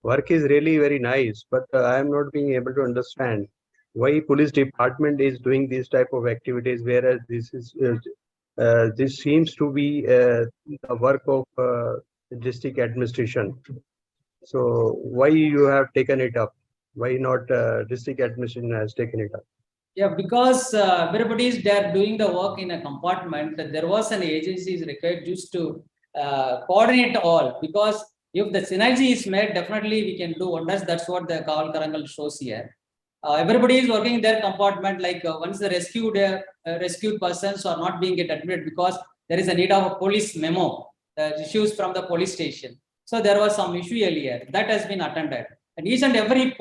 Work is really very nice, but I am not being able to understand why police department is doing this type of activities, whereas this seems to be the work of district administration. So why you have taken it up? Why not district administration has taken it up? Yeah, because everybody is there doing the work in a compartment. There was an agency is required just to coordinate all. Because if the synergy is made, definitely we can do wonders. That's what the Kaval Karangal shows here. Everybody is working in their compartment. Like once the rescued persons are not being admitted because there is a need of a police memo, issues from the police station. So there was some issue earlier that has been attended. And each and every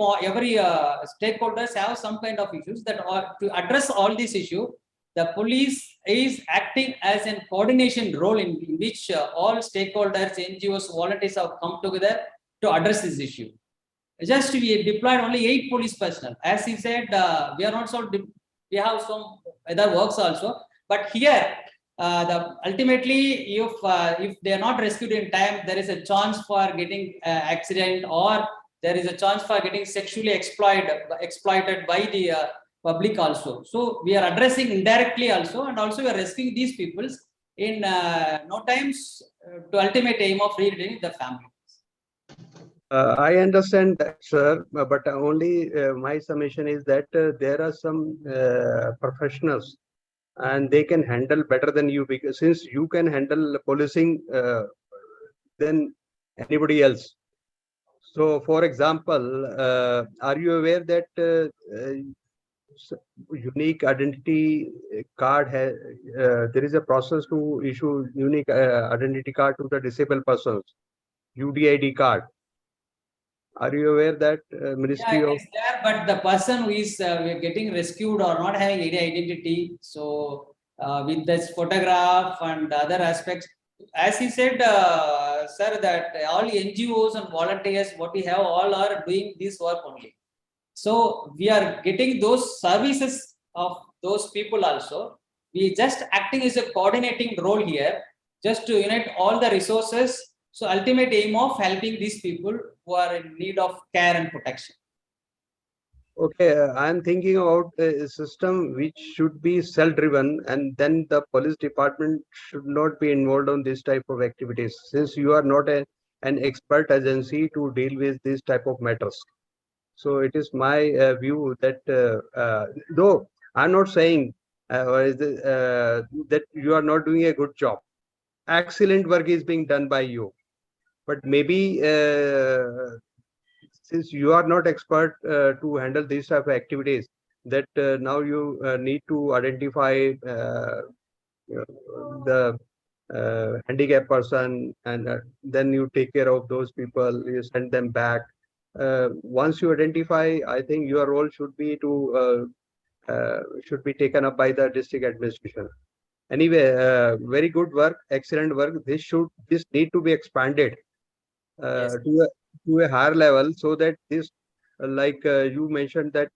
stakeholders have some kind of issues that are to address all these issues. The police is acting as a coordination role in which all stakeholders, NGOs, volunteers have come together to address this issue. Just we deployed only 8 police personnel. As he said, we are also we have some other works also. But here, ultimately, if they are not rescued in time, there is a chance for getting accident, or there is a chance for getting sexually exploited by the public also. So we are addressing indirectly also, and also we are rescuing these people in no times to ultimate aim of reuniting the family. I understand that, sir, but only my summation is that there are some professionals and they can handle better than you, because since you can handle policing than anybody else. So, for example, are you aware that unique identity card has, there is a process to issue unique identity card to the disabled persons, UDID card? Are you aware that Ministry of... It's there, but the person who is getting rescued or not having any identity, so with this photograph and other aspects, as he said, sir, that all NGOs and volunteers, what we have, all are doing this work only. So we are getting those services of those people also. We just acting as a coordinating role here, just to unite all the resources. So ultimate aim of helping these people who are in need of care and protection. Okay, I'm thinking about a system which should be self-driven, and then the police department should not be involved on this type of activities, since you are not an expert agency to deal with this type of matters. So it is my view that though I'm not saying that you are not doing a good job. Excellent work is being done by you, but maybe since you are not expert to handle these type of activities, that now you need to identify the handicapped person, and then you take care of those people, you send them back. Once you identify, I think your role should be taken up by the district administration. Anyway, very good work, excellent work. This need to be expanded Yes. to a higher level, so that this, like you mentioned that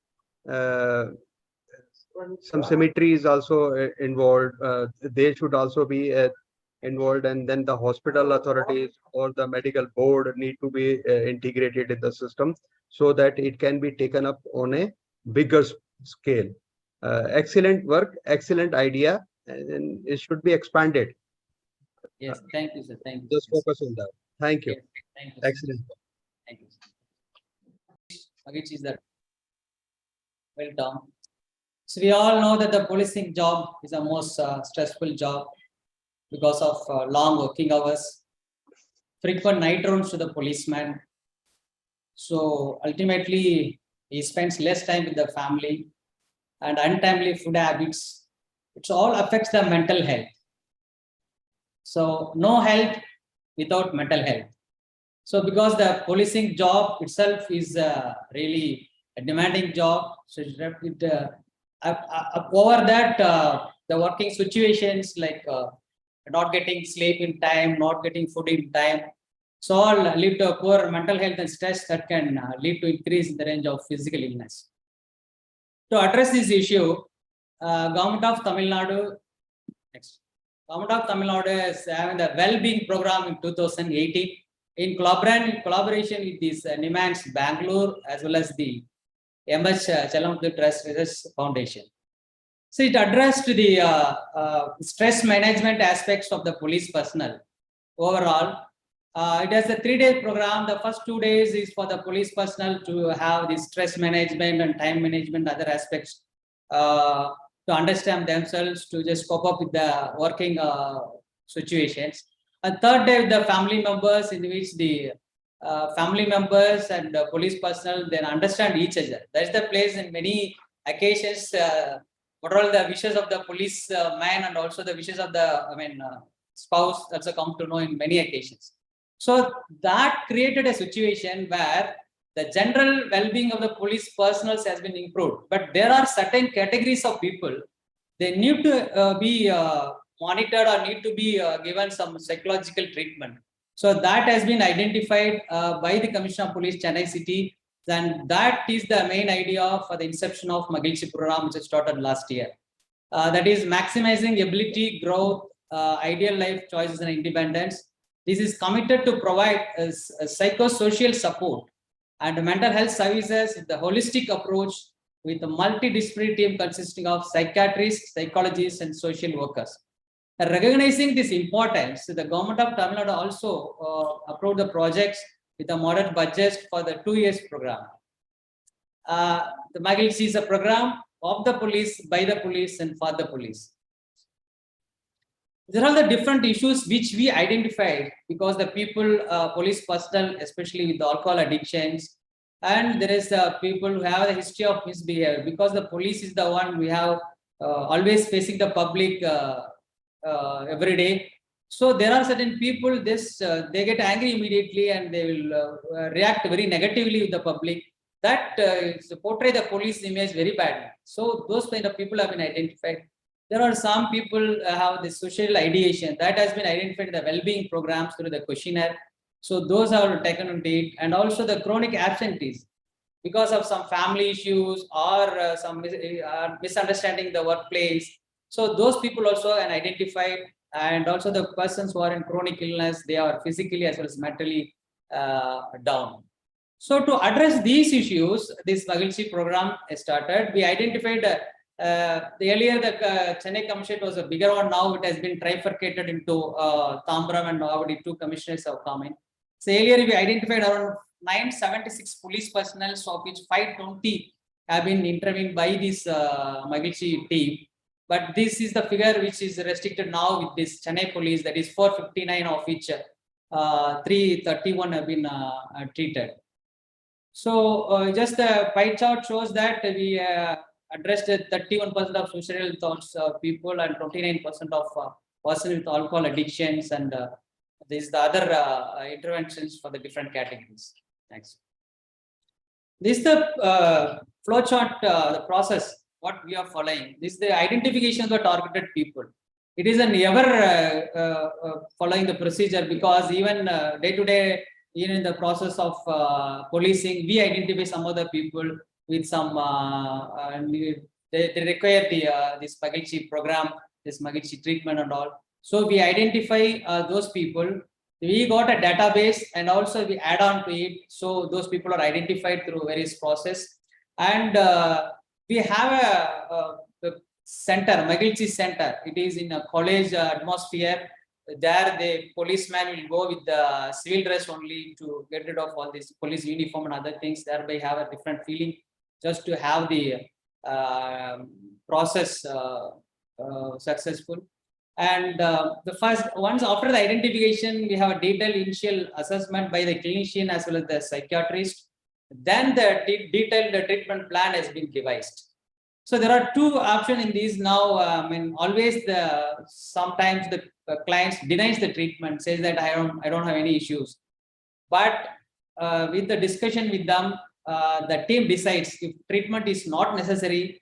some cemetery is also involved. They should also be involved, and then the hospital authorities or the medical board need to be integrated in the system, so that it can be taken up on a bigger scale. Excellent work, excellent idea, and it should be expanded. Yes. Thank you, sir. Thank you. Just focus on that. Thank you. Yes. Thank you. Sir. Excellent. Thank you. Which is that well done. So we all know that the policing job is the most stressful job because of long working hours, frequent night rounds to the policeman. So ultimately, he spends less time with the family and untimely food habits. It all affects the mental health. So no health without mental health. So because the policing job itself is really a demanding job, so over that, the working situations like not getting sleep in time, not getting food in time, so all lead to a poor mental health and stress that can lead to increase in the range of physical illness. To address this issue, Government of Tamil Nadu, next. Government of Tamil Nadu is having the well-being program in 2018 in collaboration with this unmatched Bangalore as well as the MS Chalamuthu Trust Research Foundation. So it addressed the stress management aspects of the police personnel. Overall, it has a 3-day program. The first 2 days is for the police personnel to have the stress management and time management, other aspects to understand themselves, to just cope up with the working situations. And third day with the family members, in which the family members and police personnel then understand each other. That's the place in many occasions. What are all the wishes of the police man and also the wishes of the spouse also come to know in many occasions. So that created a situation where the general well-being of the police personnel has been improved. But there are certain categories of people, they need to be monitored or need to be given some psychological treatment. So that has been identified by the Commissioner of Police, Chennai City. And that is the main idea for the inception of Magilchi program, which started last year. That is maximizing ability, growth, ideal life choices and independence. This is committed to provide a psychosocial support and mental health services with the holistic approach with a multidisciplinary team consisting of psychiatrists, psychologists, and social workers. Recognizing this importance, the government of Tamil Nadu also approved the projects with a moderate budget for the 2 years program. The Magilchi is a program of the police, by the police, and for the police. There are the different issues which we identified because the people, police personnel, especially with the alcohol addictions, and there is people who have a history of misbehavior because the police is the one we have always facing the public every day. So there are certain people, they get angry immediately and they will react very negatively with the public. That portray the police image very badly. So those kind of people have been identified. There are some people have the social ideation that has been identified in the well-being programs through the questionnaire. So those are taken on date, and also the chronic absentees. because of some family issues or some misunderstanding in the workplace. So those people also are identified, and also the persons who are in chronic illness, they are physically as well as mentally down. So to address these issues, this Magilchi program started. We identified the earlier the Chennai commission was a bigger one. Now it has been trifurcated into Tambram and Navadi, 2 commissioners have come in. So earlier we identified around 976 police personnel, of which 520 have been intervened by this Magilchi team. But this is the figure which is restricted now with this Chennai police, that is 459, of which 331 have been treated. So just the pie chart shows that we addressed 31% of suicidal thoughts people and 29% of persons with alcohol addictions, and this is the other interventions for the different categories. Next. This is the flow chart, the process, what we are following. This is the identification of the targeted people. It is an ever following the procedure, because even day to day, even in the process of policing, we identify some other people with some, they require the this Magilchi program, this Magilchi treatment and all. So we identify those people. We got a database, and also we add on to it. So those people are identified through various process, and we have a center, Magilchi Center. It is in a college atmosphere. There the policeman will go with the civil dress only to get rid of all this police uniform and other things, thereby have a different feeling, just to have the process successful. And the first, once after the identification, we have a detailed initial assessment by the clinician as well as the psychiatrist. Then the detailed treatment plan has been devised. So there are 2 options in these now. I mean, always sometimes the clients denies the treatment, says that I don't have any issues. But with the discussion with them, the team decides if treatment is not necessary.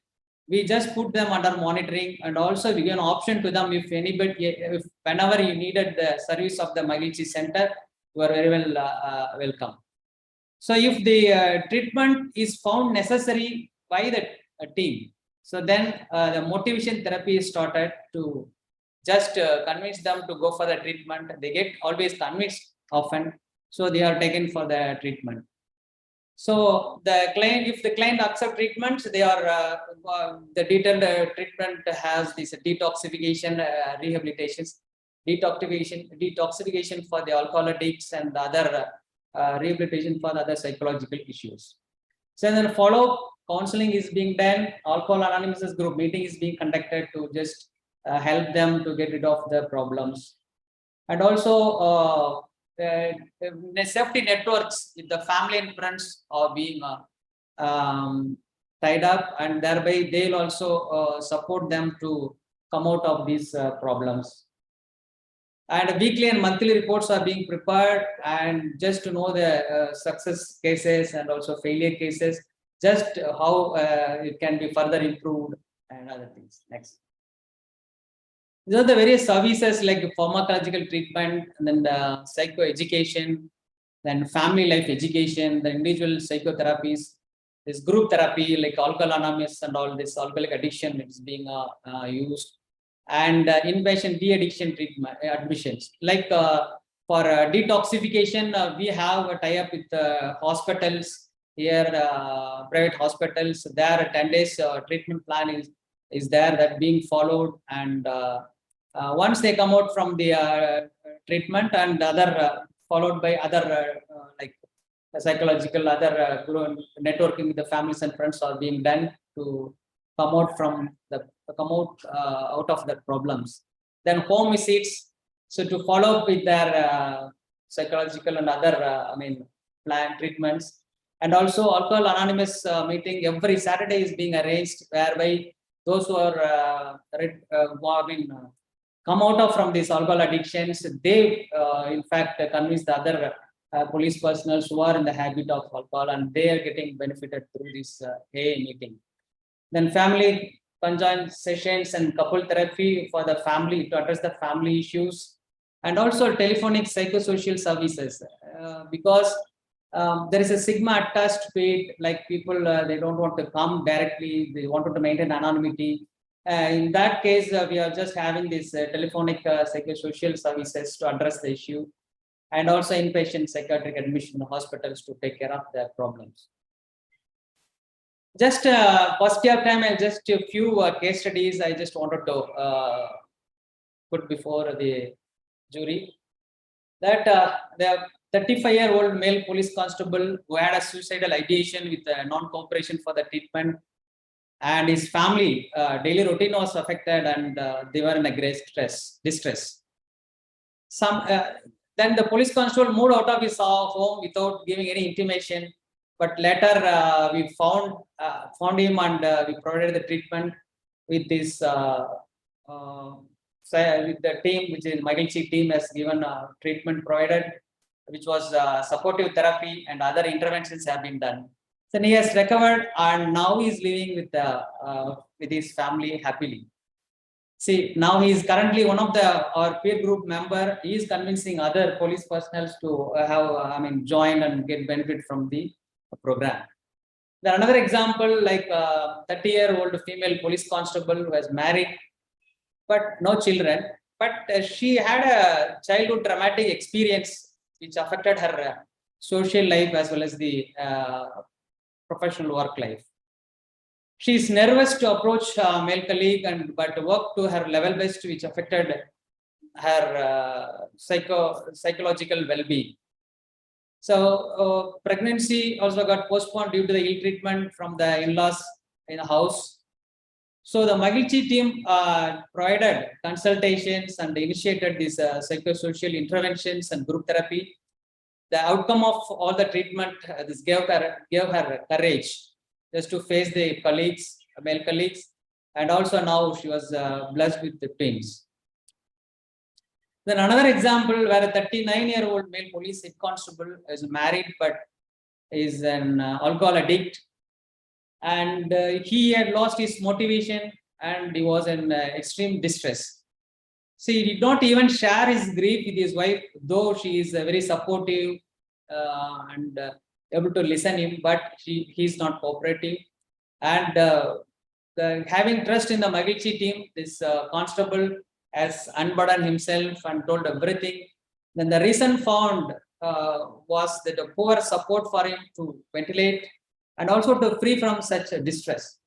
We just put them under monitoring, and also we give an option to them, if whenever you needed the service of the Magilchi Center, you are very well welcome. So if the treatment is found necessary by the team, so then the motivation therapy is started to just convince them to go for the treatment. They get always convinced often, so they are taken for the treatment. So the client, if the client accept treatments, they are the detailed treatment has this detoxification, rehabilitations, detoxification for the alcohol addicts, and the other rehabilitation for the other psychological issues. So then follow-up counseling is being done. Alcohol Anonymous group meeting is being conducted to just help them to get rid of the problems. And also the safety networks with the family and friends are being tied up, and thereby they'll also support them to come out of these problems. And weekly and monthly reports are being prepared, and just to know the success cases and also failure cases, just how it can be further improved and other things. Next. These are the various services like pharmacological treatment, and then the psychoeducation, then family life education, the individual psychotherapies, this group therapy like Alcohol Anonymous and all this alcoholic addiction is being used, and inpatient de-addiction treatment admissions. Like for detoxification, we have a tie-up with hospitals here, private hospitals. There 10 days treatment plan is there that being followed, and once they come out from the treatment, and other followed by other like psychological, other networking with the families and friends are being done to come out from the out of the problems. Then home visits, so to follow up with their psychological and other plan treatments. And also Alcohol Anonymous meeting every Saturday is being arranged, whereby those who are come out of from these alcohol addictions, they in fact convince the other police personnel who are in the habit of alcohol, and they are getting benefited through this AA meeting. Then family conjoined sessions and couple therapy for the family to address the family issues, and also telephonic psychosocial services, because There is a stigma attached to it, like people, they don't want to come directly, they wanted to maintain anonymity. In that case, we are just having this telephonic psychosocial services to address the issue, and also inpatient psychiatric admission in hospitals to take care of their problems. Just first year time, I'll just a few case studies I just wanted to put before the jury. That the 35-year-old male police constable who had a suicidal ideation with non-cooperation for the treatment, and his family daily routine was affected, and they were in a great distress. Then the police constable moved out of his home without giving any intimation. But later we found him, and we provided the treatment with this with the team, which is McGilchy team has given treatment provided, which was supportive therapy, and other interventions have been done. So he has recovered, and now he is living with his family happily. See, now he is currently one of our peer group member. He is convincing other police personnel to join and get benefit from the program. Then another example, like 30-year-old female police constable who was married but no children, but she had a childhood traumatic experience which affected her social life as well as the professional work life. She is nervous to approach a male colleague, but work to her level best, which affected her psychological well-being. So pregnancy also got postponed due to the ill treatment from the in-laws in the house. So the McGilchy team provided consultations and initiated these psychosocial interventions and group therapy. The outcome of all the treatment, this gave her courage just to face the colleagues, male colleagues, and also now she was blessed with the twins. Then another example where a 39-year-old male police head constable is married but is an alcohol addict, and he had lost his motivation and he was in extreme distress. So he did not even share his grief with his wife, though she is very supportive and able to listen him, but he is not cooperative. And having trust in the McGilchy team, this constable has unburdened himself and told everything. Then the reason found was that the poor support for him to ventilate and also to free from such a distress.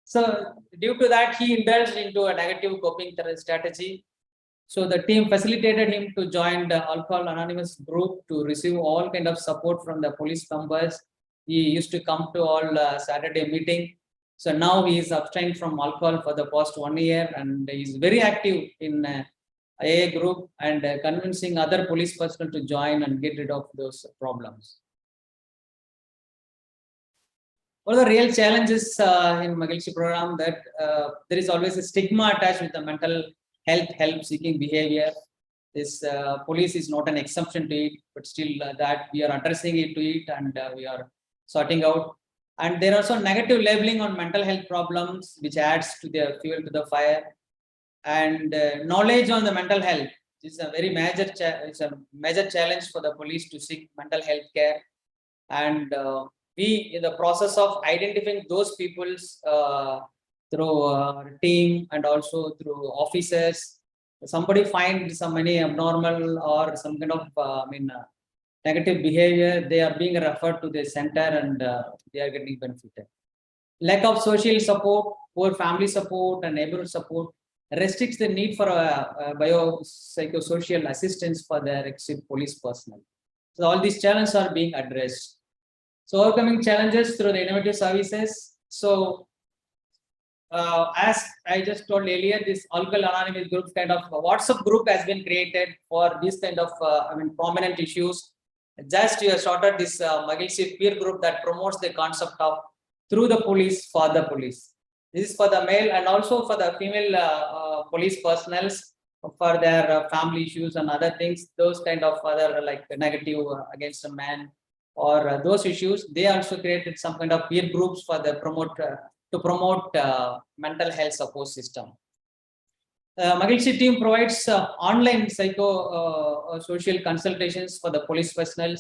So due to that, he indulged into a negative coping strategy. So the team facilitated him to join the Alcohol Anonymous group to receive all kind of support from the police members. He used to come to all Saturday meeting. So now he is abstained from alcohol for the past 1 year, and he is very active in AA group and convincing other police personnel to join and get rid of those problems. One of the real challenges in McGilchy program that there is always a stigma attached with the mental health help seeking behavior. This police is not an exception to it, but still that we are addressing it to it, and we are sorting out. And there are also negative labeling on mental health problems, which adds to the fuel to the fire. And knowledge on the mental health is a very major challenge for the police to seek mental health care. And we, in the process of identifying those people's through our team and also through officers, somebody finds some any abnormal or some kind of negative behavior, they are being referred to the center, and they are getting benefited. Lack of social support, poor family support and neighborhood support restricts the need for biopsychosocial assistance for their exit police personnel. So all these challenges are being addressed. So overcoming challenges through the innovative services. So as I just told earlier, this Alcohol Anonymous group kind of WhatsApp group has been created for these kind of prominent issues. Just you have started this McGilchy peer group that promotes the concept of through the police for the police. This is for the male and also for the female police personnel for their family issues and other things. Those kind of other like negative against a man or those issues. They also created some kind of peer groups for the to promote mental health support system. McGilchy team provides online social consultations for the police personnel.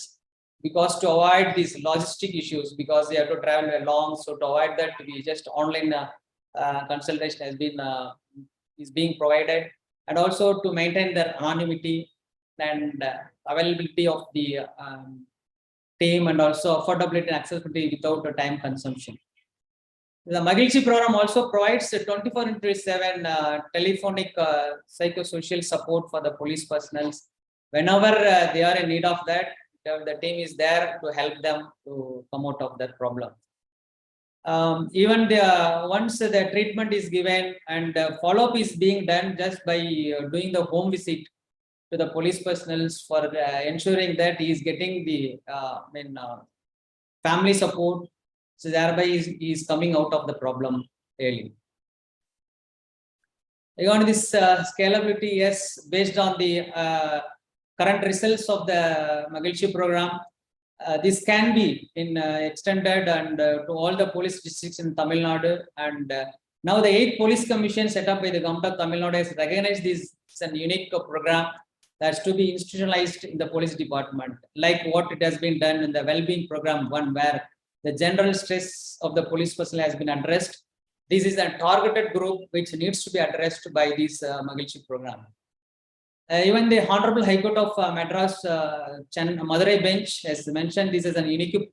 because to avoid these logistic issues, because they have to travel along. So to avoid that, we just online consultation has been is being provided, and also to maintain their anonymity and availability of the team, and also affordability and accessibility without a time consumption. The Magilchi program also provides a 24/7 telephonic psychosocial support for the police personnel. Whenever they are in need of that, the team is there to help them to come out of that problem. Even once the treatment is given and follow-up is being done just by doing the home visit to the police personnel for ensuring that he is getting the family support. So thereby he is coming out of the problem early. Regarding this scalability, yes, based on the current results of the Magilchi program, this can be extended and to all the police districts in Tamil Nadu. And now the 8th police commission set up by the government of Tamil Nadu has recognized this as a unique program that's to be institutionalized in the police department, like what it has been done in the well-being program 1, where the general stress of the police personnel has been addressed. This is a targeted group which needs to be addressed by this Magilchi program. Even the Honorable High Court of Madras Madurai bench has mentioned this is a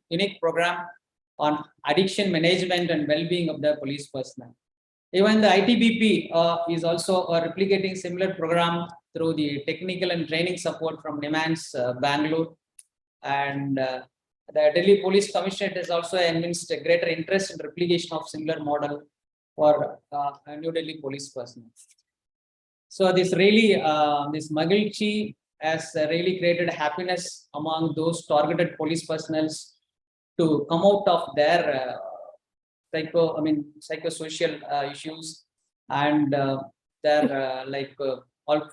unique program on addiction management and well-being of the police personnel. Even the ITBP is also replicating similar program through the technical and training support from NIMANS Bangalore, and the Delhi Police Commissioner has also evinced a greater interest in replication of similar model for New Delhi police personnel. So this really, this Magilchi has really created happiness among those targeted police personnel to come out of their psychosocial issues and their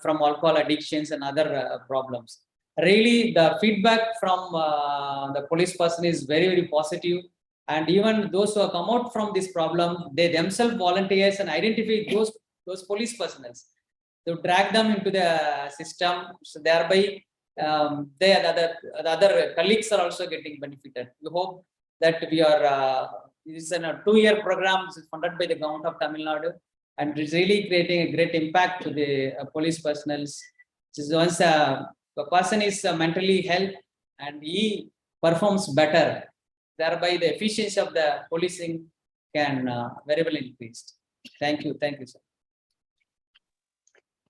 from alcohol addictions and other problems. Really, the feedback from the police person is very, very positive. And even those who have come out from this problem, they themselves volunteers and identify those police personnel to drag them into the system. So thereby, the other colleagues are also getting benefited. We hope that we are, this is a 2-year program funded by the government of Tamil Nadu, and it's really creating a great impact to the police personnel. Once the person is mentally healthy and he performs better, thereby the efficiency of the policing can very well increase. Thank you, sir.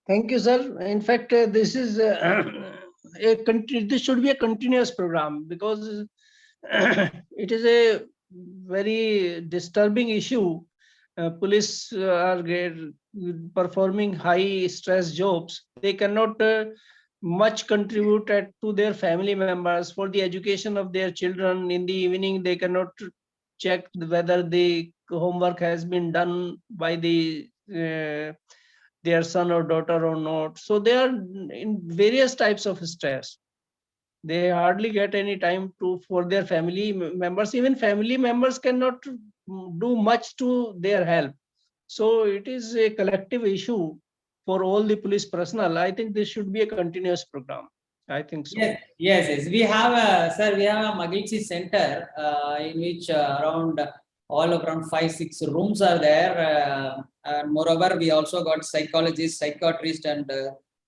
Thank you, sir. In fact, this is this should be a continuous program, because it is a very disturbing issue. Police are performing high stress jobs. They cannot much contribute to their family members for the education of their children. In the evening, they cannot check whether the homework has been done by their son or daughter or not. So they are in various types of stress. They hardly get any time for their family members. Even family members cannot do much to their help. So it is a collective issue for all the police personnel. I think this should be a continuous program. I think so. Yes. We have a Magilchi center in which around 5-6 rooms are there. And moreover, we also got psychologists, psychiatrists, and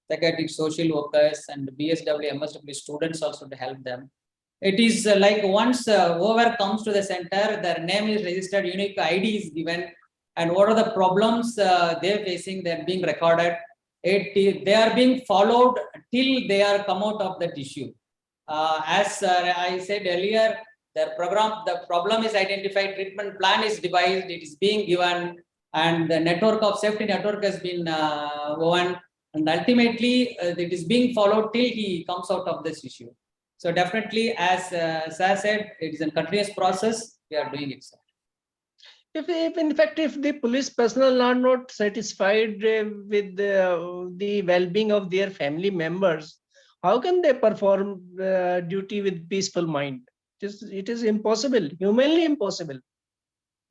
psychiatric social workers and BSW, MSW students also to help them. It is like once whoever comes to the center, their name is registered, unique ID is given, and what are the problems they're facing, they're being recorded. They are being followed till they are come out of that issue. As I said earlier, the problem is identified, treatment plan is devised, it is being given, and the safety network has been woven, and ultimately it is being followed till he comes out of this issue. So definitely, as Sir said, it is a continuous process. We are doing it, sir. If in fact, if the police personnel are not satisfied with the well-being of their family members, how can they perform duty with peaceful mind? It is impossible, humanly impossible.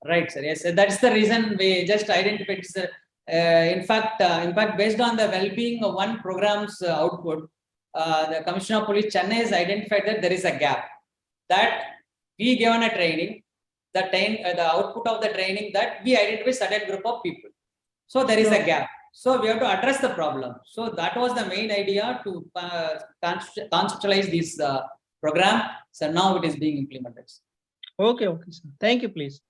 Right, sir. Yes, that's the reason we just identified. In fact, based on the well-being of one program's output, the Commissioner of Police Chennai has identified that there is a gap. that we given a training, the output of the training that we identify certain group of people. So there is a gap. So we have to address the problem. So that was the main idea to conceptualize this program. So now it is being implemented. Okay, sir. Thank you, please.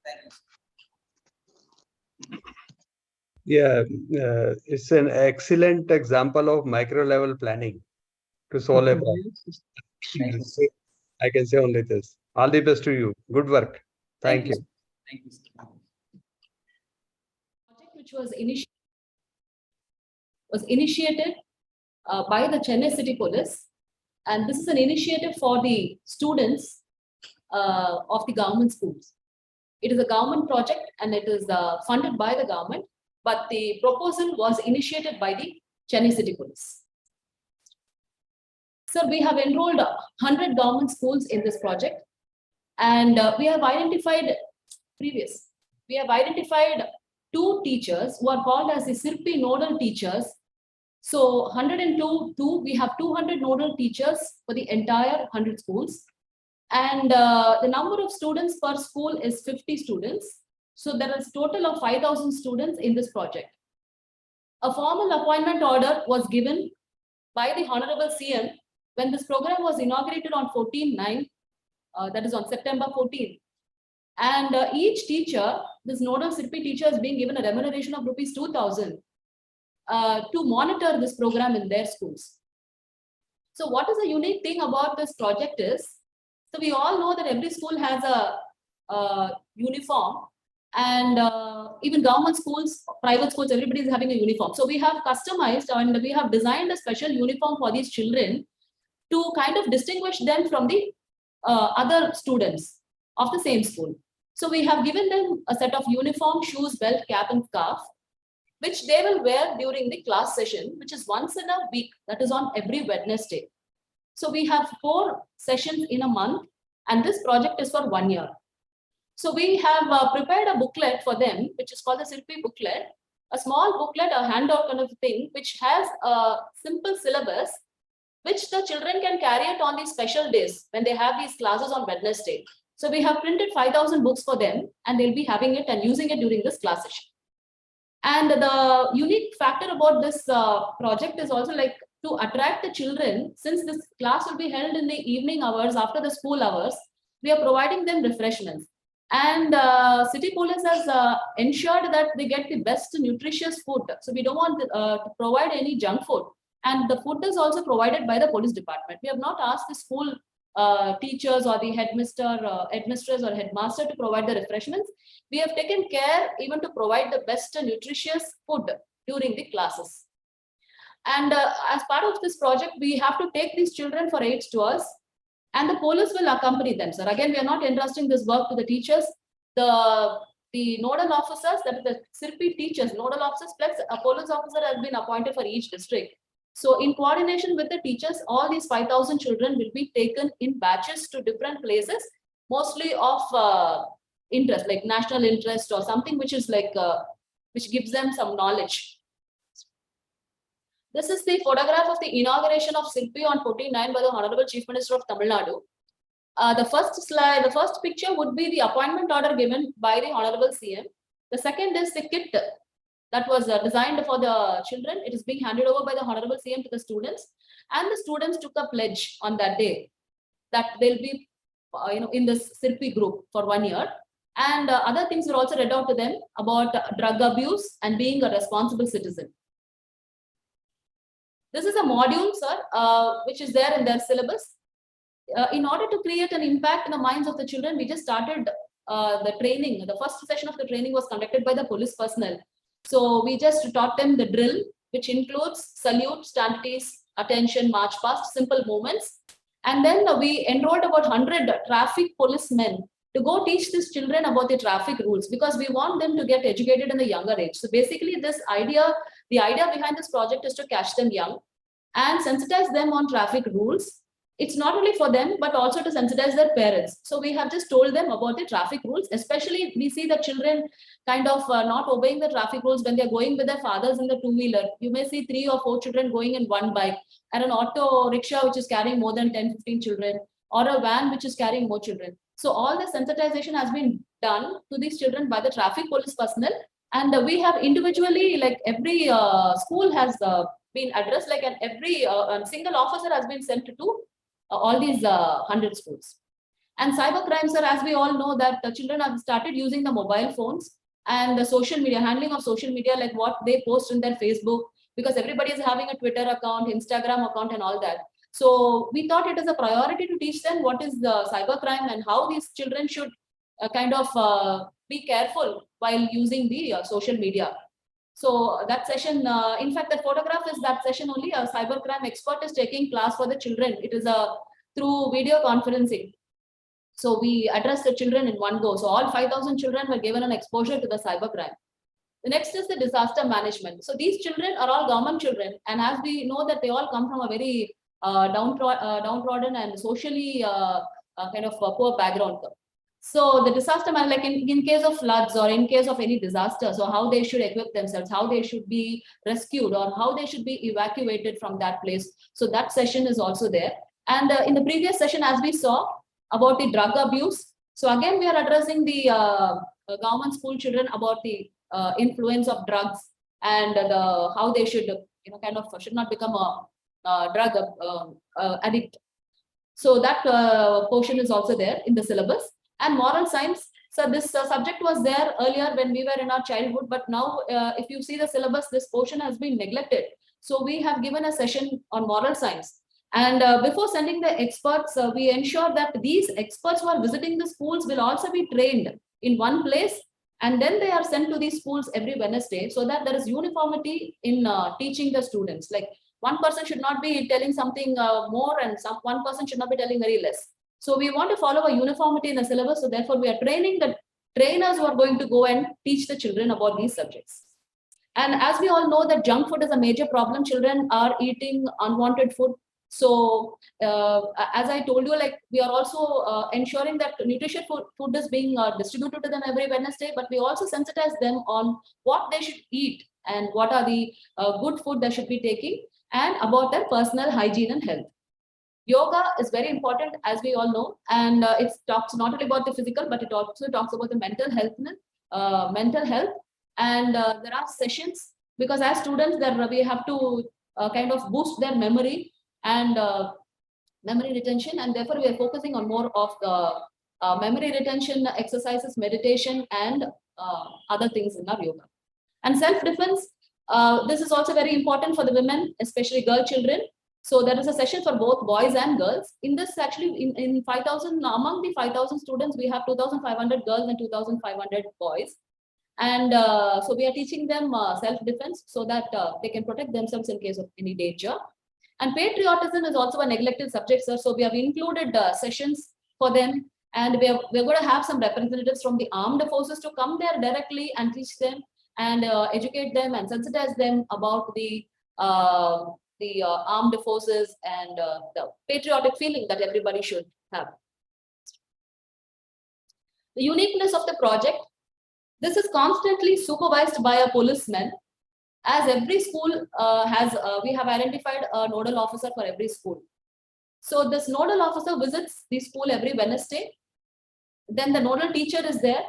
Yeah, it's an excellent example of micro level planning to solve a problem. I can say only this. All the best to you. Good work. Thank you. Thank you. Project which was initiated by the Chennai City Police, and this is an initiative for the students of the government schools. It is a government project and it is funded by the government, but the proposal was initiated by the Chennai City Police. Sir, we have enrolled 100 government schools in this project, and we have identified 2 teachers who are called as the SIRPI nodal teachers. So 102, we have 200 nodal teachers for the entire 100 schools. And the number of students per school is 50 students. So there is a total of 5,000 students in this project. A formal appointment order was given by the Honorable CM when this program was inaugurated on 14/9, that is on September 14th. And each teacher, this nodal SIRPI teacher, is being given a remuneration of rupees 2,000 to monitor this program in their schools. So what is the unique thing about this project is, so we all know that every school has a uniform, and even government schools, private schools, everybody is having a uniform. So we have customized and we have designed a special uniform for these children to kind of distinguish them from the other students of the same school. So we have given them a set of uniform, shoes, belt, cap and scarf, which they will wear during the class session, which is once in a week, that is on every Wednesday. So we have 4 sessions in a month, and this project is for 1 year. So we have prepared a booklet for them, which is called the SIRPI booklet, a small booklet, a handout kind of thing, which has a simple syllabus, which the children can carry it on these special days when they have these classes on Wednesday. So we have printed 5,000 books for them, and they'll be having it and using it during this class session. And the unique factor about this project is also like to attract the children. Since this class will be held in the evening hours after the school hours, we are providing them refreshments. And City Police has ensured that they get the best nutritious food. So we don't want to provide any junk food. And the food is also provided by the police department. We have not asked the school teachers or the headmistress or headmaster to provide the refreshments. We have taken care even to provide the best nutritious food during the classes. And as part of this project, we have to take these children for 8 tours, and the police will accompany them, sir. Again, we are not entrusting this work to the teachers. The nodal officers, that is the SIRPI teachers, nodal officers plus a police officer has been appointed for each district. So in coordination with the teachers, all these 5,000 children will be taken in batches to different places, mostly of interest, like national interest or something which is like, which gives them some knowledge. This is the photograph of the inauguration of SIRPI on 14/9 by the Honorable Chief Minister of Tamil Nadu. The first picture would be the appointment order given by the Honorable CM. The second is the kit that was designed for the children. It is being handed over by the Honorable CM to the students, and the students took a pledge on that day that they'll be in this SIRPI group for 1 year. And other things were also read out to them about drug abuse and being a responsible citizen. This is a module, sir, which is there in their syllabus. In order to create an impact in the minds of the children, we just started the training. The first session of the training was conducted by the police personnel. So we just taught them the drill, which includes salute, stand at ease, attention, march past, simple movements. And then we enrolled about 100 traffic policemen to go teach these children about the traffic rules, because we want them to get educated in the younger age. So basically the idea behind this project is to catch them young and sensitize them on traffic rules. It's not only for them, but also to sensitize their parents. So we have just told them about the traffic rules. Especially we see the children kind of not obeying the traffic rules when they're going with their fathers in the two-wheeler. You may see 3 or 4 children going in one bike, and an auto rickshaw which is carrying more than 10-15 children. or a van which is carrying more children. So all the sensitization has been done to these children by the traffic police personnel. And we have individually, like every school has been addressed, like, and every single officer has been sent to all these 100 schools. And cyber crimes, sir, as we all know that the children have started using the mobile phones and the social media, handling of social media, like what they post in their Facebook, because everybody is having a Twitter account, Instagram account and all that. So we thought it is a priority to teach them what is the cyber crime and how these children should kind of be careful while using the social media. So that session, in fact, that photograph is that session only. A cybercrime expert is taking class for the children. It is through video conferencing. So we addressed the children in one go. So all 5,000 children were given an exposure to the cybercrime. The next is the disaster management. So these children are all government children, and as we know that they all come from a very downtrodden and socially kind of poor background. So the disaster management, like in case of floods or in case of any disaster, so how they should equip themselves, how they should be rescued, or how they should be evacuated from that place. So that session is also there. And in the previous session, as we saw about the drug abuse, so again we are addressing the government school children about the influence of drugs and how they should kind of should not become a drug addict. So that portion is also there in the syllabus. And moral science, so this subject was there earlier when we were in our childhood, but now if you see the syllabus, this portion has been neglected. So we have given a session on moral science. And before sending the experts, we ensure that these experts who are visiting the schools will also be trained in one place, and then they are sent to these schools every Wednesday, so that there is uniformity in teaching the students. Like one person should not be telling something more, and one person should not be telling very less. So we want to follow a uniformity in the syllabus. So therefore, we are training the trainers who are going to go and teach the children about these subjects. And as we all know that junk food is a major problem, children are eating unwanted food. So as I told you, like we are also ensuring that nutritious food is being distributed to them every Wednesday, but we also sensitize them on what they should eat and what are the good food they should be taking, and about their personal hygiene and health. Yoga is very important, as we all know, and it talks not only about the physical, but it also talks about the mental health. And there are sessions, because as students, there we have to kind of boost their memory and memory retention, and therefore we are focusing on more of the memory retention exercises, meditation, and other things in our yoga. And self-defense, this is also very important for the women, especially girl children. So there is a session for both boys and girls. In this, actually, in 5,000, among the 5,000 students, we have 2,500 girls and 2,500 boys. And so we are teaching them self-defense so that they can protect themselves in case of any danger. And patriotism is also a neglected subject, sir. So we have included sessions for them. And we're going to have some representatives from the armed forces to come there directly and teach them and educate them and sensitize them about the armed forces and the patriotic feeling that everybody should have. The uniqueness of the project, this is constantly supervised by a policeman, as every school we have identified a nodal officer for every school. So this nodal officer visits the school every Wednesday. Then the nodal teacher is there,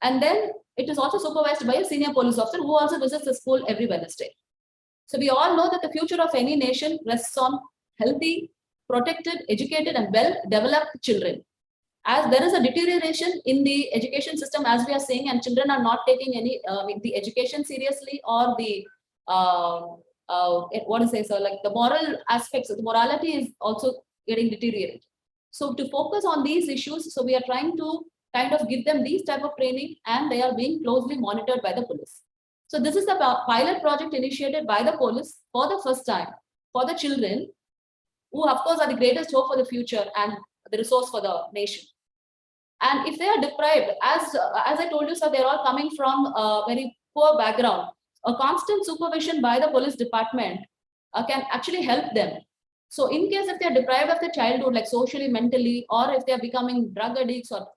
and then it is also supervised by a senior police officer who also visits the school every Wednesday. So we all know that the future of any nation rests on healthy, protected, educated, and well-developed children. As there is a deterioration in the education system, as we are saying, and children are not taking any the education seriously, or the what to say, so like the moral aspects, the morality is also getting deteriorated. So to focus on these issues, so we are trying to kind of give them these type of training, and they are being closely monitored by the police. So this is the pilot project initiated by the police for the first time for the children, who of course are the greatest hope for the future and the resource for the nation. And if they are deprived, as I told you, sir, they're all coming from a very poor background. A constant supervision by the police department can actually help them. So in case if they are deprived of their childhood, like socially, mentally, or if they are becoming drug addicts or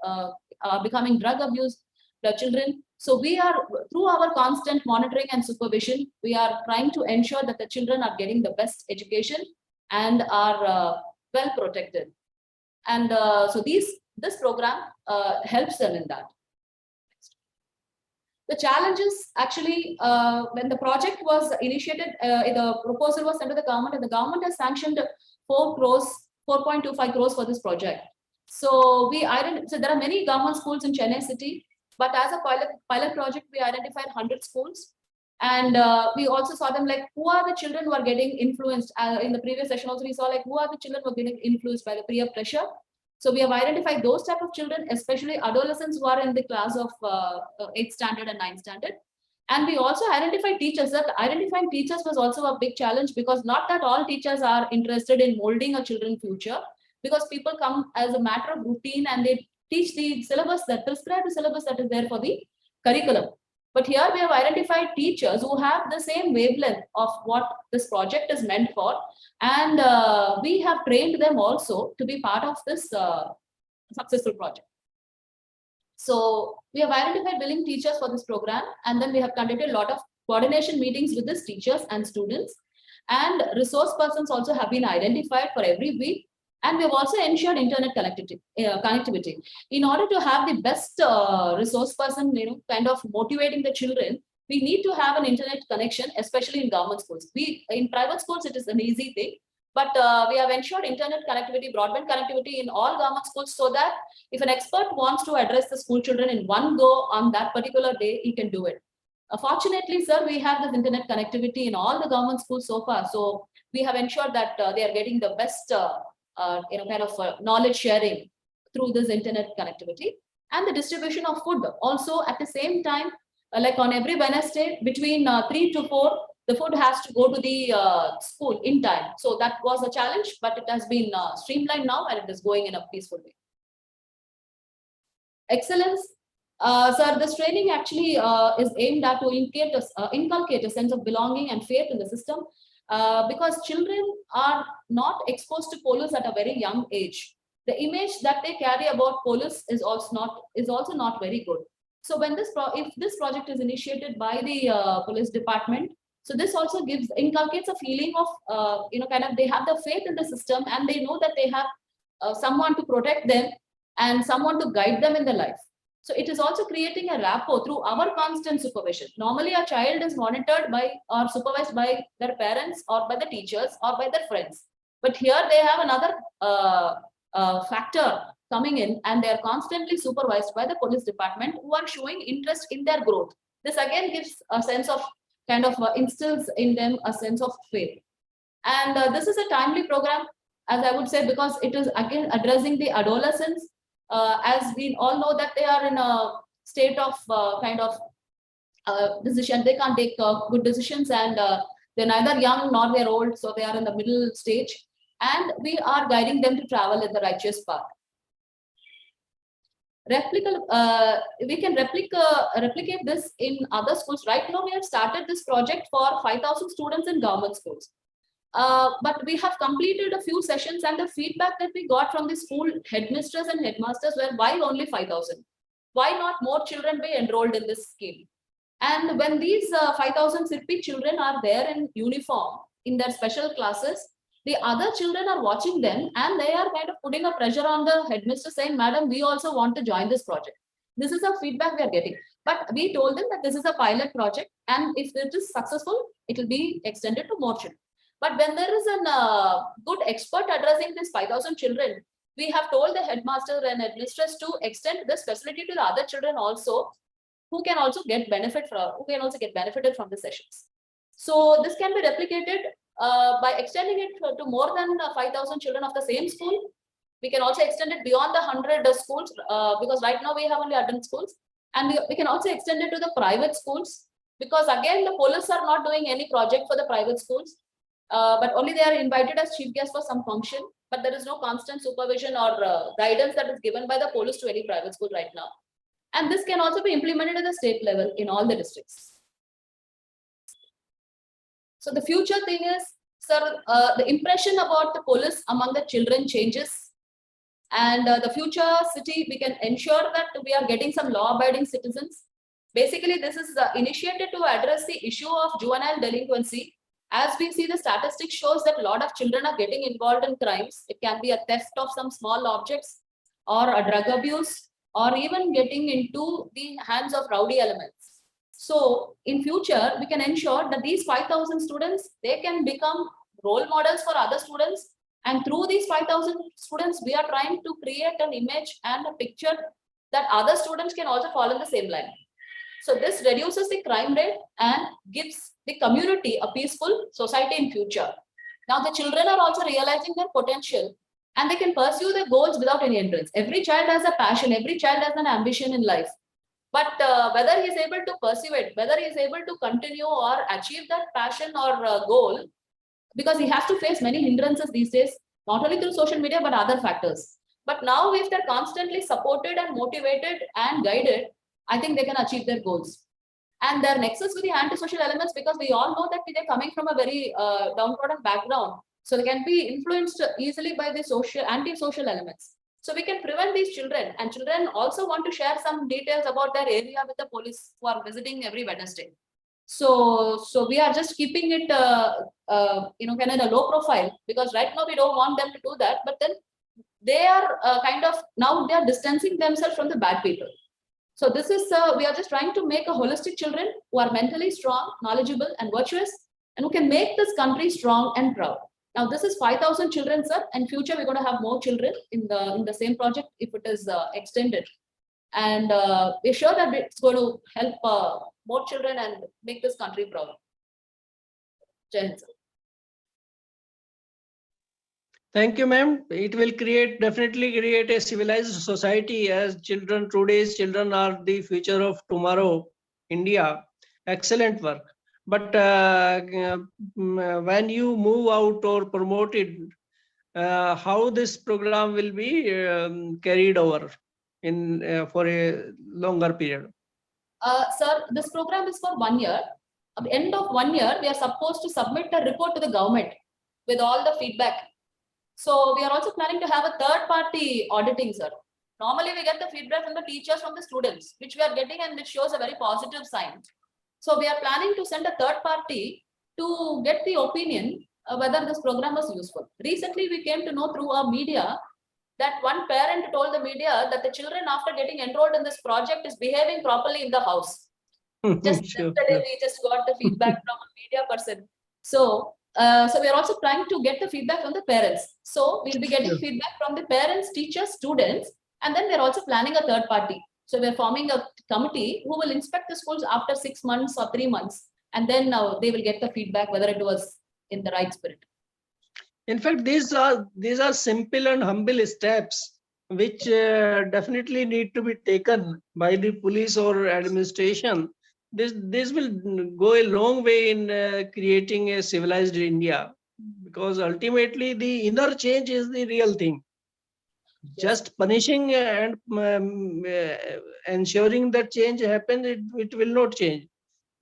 becoming drug abuse, the children. So we are, through our constant monitoring and supervision, we are trying to ensure that the children are getting the best education and are well protected. And so this program helps them in that. The challenges actually, when the project was initiated, the proposal was sent to the government, and the government has sanctioned 4.25 crores for this project. So so there are many government schools in Chennai city, but as a pilot project, we identified 100 schools. And we also saw them like who are the children who are getting influenced. In the previous session also we saw like who are the children who are getting influenced by the peer pressure. So we have identified those type of children, especially adolescents who are in the class of 8th standard and 9th standard. And we also identified teachers. That identifying teachers was also a big challenge, because not that all teachers are interested in molding a children's future, because people come as a matter of routine and they teach the syllabus, that prescribed syllabus that is there for the curriculum. But here we have identified teachers who have the same wavelength of what this project is meant for. And we have trained them also to be part of this successful project. So we have identified willing teachers for this program, and then we have conducted a lot of coordination meetings with these teachers and students. And resource persons also have been identified for every week. And we have also ensured internet connectivity. In order to have the best resource person, kind of motivating the children, we need to have an internet connection, especially in government schools. In private schools, it is an easy thing. But we have ensured internet connectivity, broadband connectivity in all government schools, so that if an expert wants to address the school children in one go on that particular day, he can do it. Fortunately, sir, we have this internet connectivity in all the government schools so far. So we have ensured that they are getting the best knowledge sharing through this internet connectivity. And the distribution of food also at the same time, like on every Wednesday between 3 to 4, the food has to go to the school in time. So that was a challenge, but it has been streamlined now, and it is going in a peaceful way. Excellence. Sir, this training actually is aimed at to inculcate a sense of belonging and faith in the system, because children are not exposed to police at a very young age. The image that they carry about police is also not very good. So when if this project is initiated by the police department, so this also inculcates a feeling of they have the faith in the system, and they know that they have someone to protect them and someone to guide them in their life. So it is also creating a rapport through our constant supervision. Normally, a child is monitored by or supervised by their parents or by the teachers or by their friends. But here they have another factor coming in, and they are constantly supervised by the police department, who are showing interest in their growth. This again gives a sense of instills in them a sense of faith. And this is a timely program, as I would say, because it is again addressing the adolescents. As we all know that they are in a state of decision. They can't take good decisions, and they're neither young nor they're old, so they are in the middle stage, and we are guiding them to travel in the righteous path. We can replicate this in other schools. Right now, we have started this project for 5,000 students in government schools. But we have completed a few sessions, and the feedback that we got from the school headmistresses and headmasters were, why only 5,000? Why not more children be enrolled in this scheme? And when these 5,000 SIRPI children are there in uniform in their special classes, the other children are watching them, and they are kind of putting a pressure on the headmistress, saying, "Madam, we also want to join this project." This is the feedback we are getting. But we told them that this is a pilot project, and if it is successful, it will be extended to more children. But when there is a good expert addressing these 5,000 children, we have told the headmaster and headmistress to extend this facility to the other children also, who can also get benefited from the sessions. So this can be replicated by extending it to more than 5,000 children of the same school. We can also extend it beyond the 100 schools, because right now we have only adult schools, and we can also extend it to the private schools, because again the police are not doing any project for the private schools. But only they are invited as chief guests for some function, but there is no constant supervision or guidance that is given by the police to any private school right now. And this can also be implemented at the state level in all the districts. So the future thing is, sir, the impression about the police among the children changes. And the future city, we can ensure that we are getting some law-abiding citizens. Basically, this is initiated to address the issue of juvenile delinquency As we see, the statistics shows that a lot of children are getting involved in crimes. It can be a theft of some small objects or a drug abuse or even getting into the hands of rowdy elements. So in future, we can ensure that these 5,000 students, they can become role models for other students. And through these 5,000 students, we are trying to create an image and a picture that other students can also follow the same line. So this reduces the crime rate and gives the community a peaceful society in future. Now the children are also realizing their potential and they can pursue their goals without any hindrance. Every child has a passion, every child has an ambition in life. But whether he is able to pursue it, whether he is able to continue or achieve that passion or goal, because he has to face many hindrances these days, not only through social media, but other factors. But now if they're constantly supported and motivated and guided, I think they can achieve their goals. And their nexus with the antisocial elements, because we all know that they're coming from a very downtrodden background. So they can be influenced easily by the social anti-social elements. So we can prevent these children, and children also want to share some details about their area with the police who are visiting every Wednesday. So we are just keeping it, kind of a low profile, because right now we don't want them to do that. But then they are now they are distancing themselves from the bad people. So this is, we are just trying to make a holistic children who are mentally strong, knowledgeable and virtuous, and who can make this country strong and proud. Now this is 5,000 children, sir, and future we're going to have more children in the same project if it is extended. And we're sure that it's going to help more children and make this country proud. Jai Hind, sir. Thank you, ma'am. It will definitely create a civilized society, as children, today's children are the future of tomorrow, India. Excellent work. But when you move out or promote it, how this program will be carried over for a longer period? Sir, this program is for 1 year. At the end of 1 year, we are supposed to submit a report to the government with all the feedback. So we are also planning to have a third-party auditing, sir. Normally, we get the feedback from the teachers, from the students, which we are getting, and it shows a very positive sign. So we are planning to send a third party to get the opinion whether this program was useful. Recently, we came to know through our media that one parent told the media that the children, after getting enrolled in this project, is behaving properly in the house. Just yesterday, we just got the feedback from a media person. So we are also trying to get the feedback from the parents. So we'll be getting feedback from the parents, teachers, students, and then we're also planning a third party. So we're forming a committee who will inspect the schools after 6 months or 3 months, and then they will get the feedback whether it was in the right spirit. In fact, these are simple and humble steps which definitely need to be taken by the police or administration. This will go a long way in creating a civilized India, because ultimately the inner change is the real thing. Just punishing and ensuring that change happens, it will not change.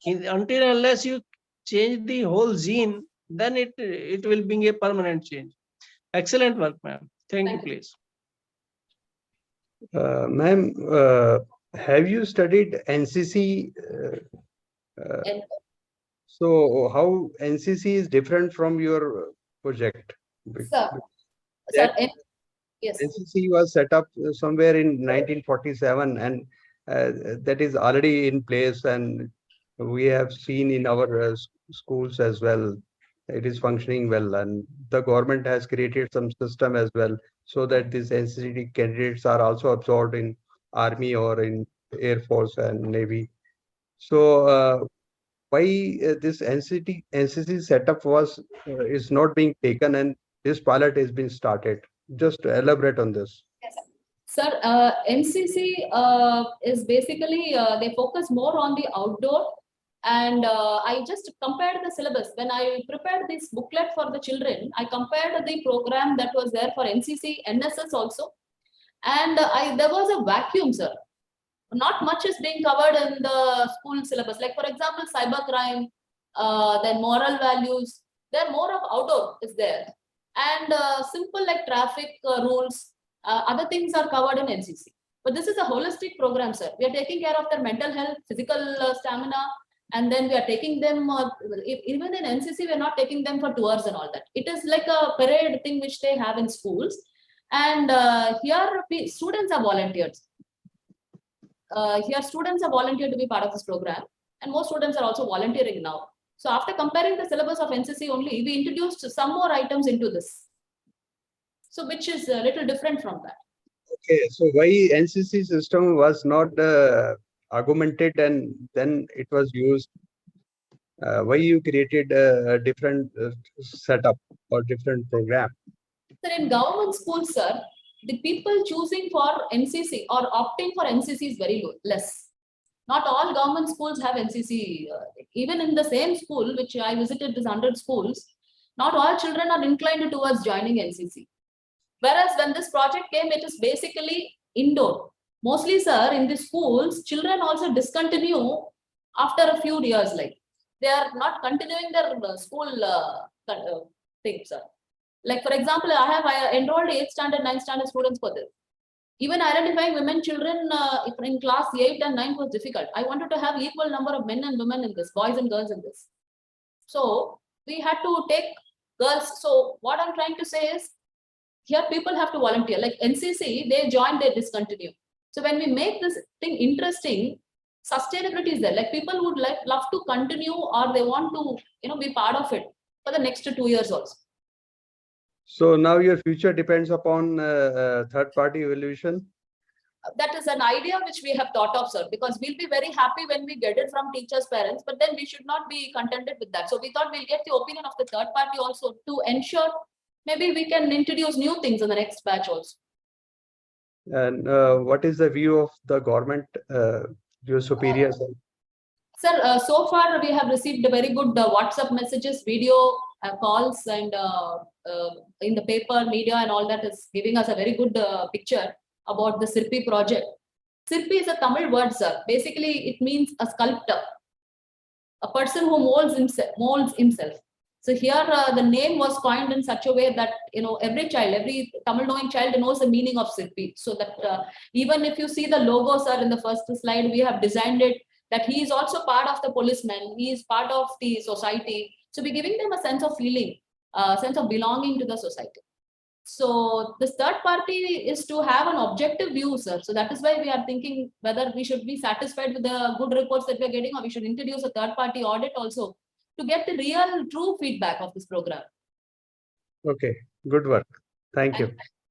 Until unless you change the whole gene, then it will bring a permanent change. Excellent work, ma'am. Thank you, please. Ma'am, have you studied NCC? So how NCC is different from your project? Sir, yes. NCC was set up somewhere in 1947, and that is already in place, and we have seen in our schools as well. It is functioning well, and the government has created some system as well, so that these NCC candidates are also absorbed in Army or in Air Force and Navy. So why this NCC setup is not being taken, and this pilot has been started? Just to elaborate on this. Yes, sir. NCC is basically they focus more on the outdoor. And I just compared the syllabus. When I prepared this booklet for the children, I compared the program that was there for NCC, NSS also. And there was a vacuum, sir. Not much is being covered in the school syllabus. Like, for example, cybercrime, then moral values. There more of outdoor is there. And simple like traffic rules, other things are covered in NCC. But this is a holistic program, sir. We are taking care of their mental health, physical stamina, And then we are taking them, even in NCC, we are not taking them for tours and all that. It is like a parade thing which they have in schools. And here students are volunteers. Here students are volunteered to be part of this program. And most students are also volunteering now. So after comparing the syllabus of NCC only, we introduced some more items into this. So which is a little different from that. Okay, so why NCC system was not augmented and then it was used? Why you created a different setup or different program? Sir, in government schools, sir, the people choosing for NCC or opting for NCC is very less. Not all government schools have NCC. Even in the same school, which I visited, this 100 schools, not all children are inclined towards joining NCC. Whereas when this project came, it is basically indoor. Mostly, sir, in the schools, children also discontinue after a few years. Like they are not continuing their school things, sir. Like for example, I enrolled 8th standard, 9th standard students for this. Even identifying women children in class 8 and 9 was difficult. I wanted to have equal number of men and women in this, boys and girls in this. So we had to take girls. So what I'm trying to say is, here people have to volunteer. Like NCC, they join, they discontinue. So when we make this thing interesting, sustainability is there. Like people would love to continue, or they want to be part of it for the next 2 years also. So now your future depends upon third-party evaluation? That is an idea which we have thought of, sir, because we'll be very happy when we get it from teachers' parents, but then we should not be contented with that. So we thought we'll get the opinion of the third party also to ensure maybe we can introduce new things in the next batch also. And what is the view of the government, your superiors? Sir, so far we have received very good WhatsApp messages, video calls, and in the paper, media and all that is giving us a very good picture about the Sirpi project. Sirpi is a Tamil word, sir. Basically, it means a sculptor, a person who molds himself. So here the name was coined in such a way that every Tamil knowing child knows the meaning of Sirpi. So that even if you see the logo, sir, in the first slide, we have designed it that he is also part of the policeman. He is part of the society. So we're giving them a sense of feeling, sense of belonging to the society. So this third party is to have an objective view, sir. So that is why we are thinking whether we should be satisfied with the good reports that we are getting, or we should introduce a third party audit also to get the real true feedback of this program. Okay, good work. Thank you.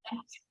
Thank you.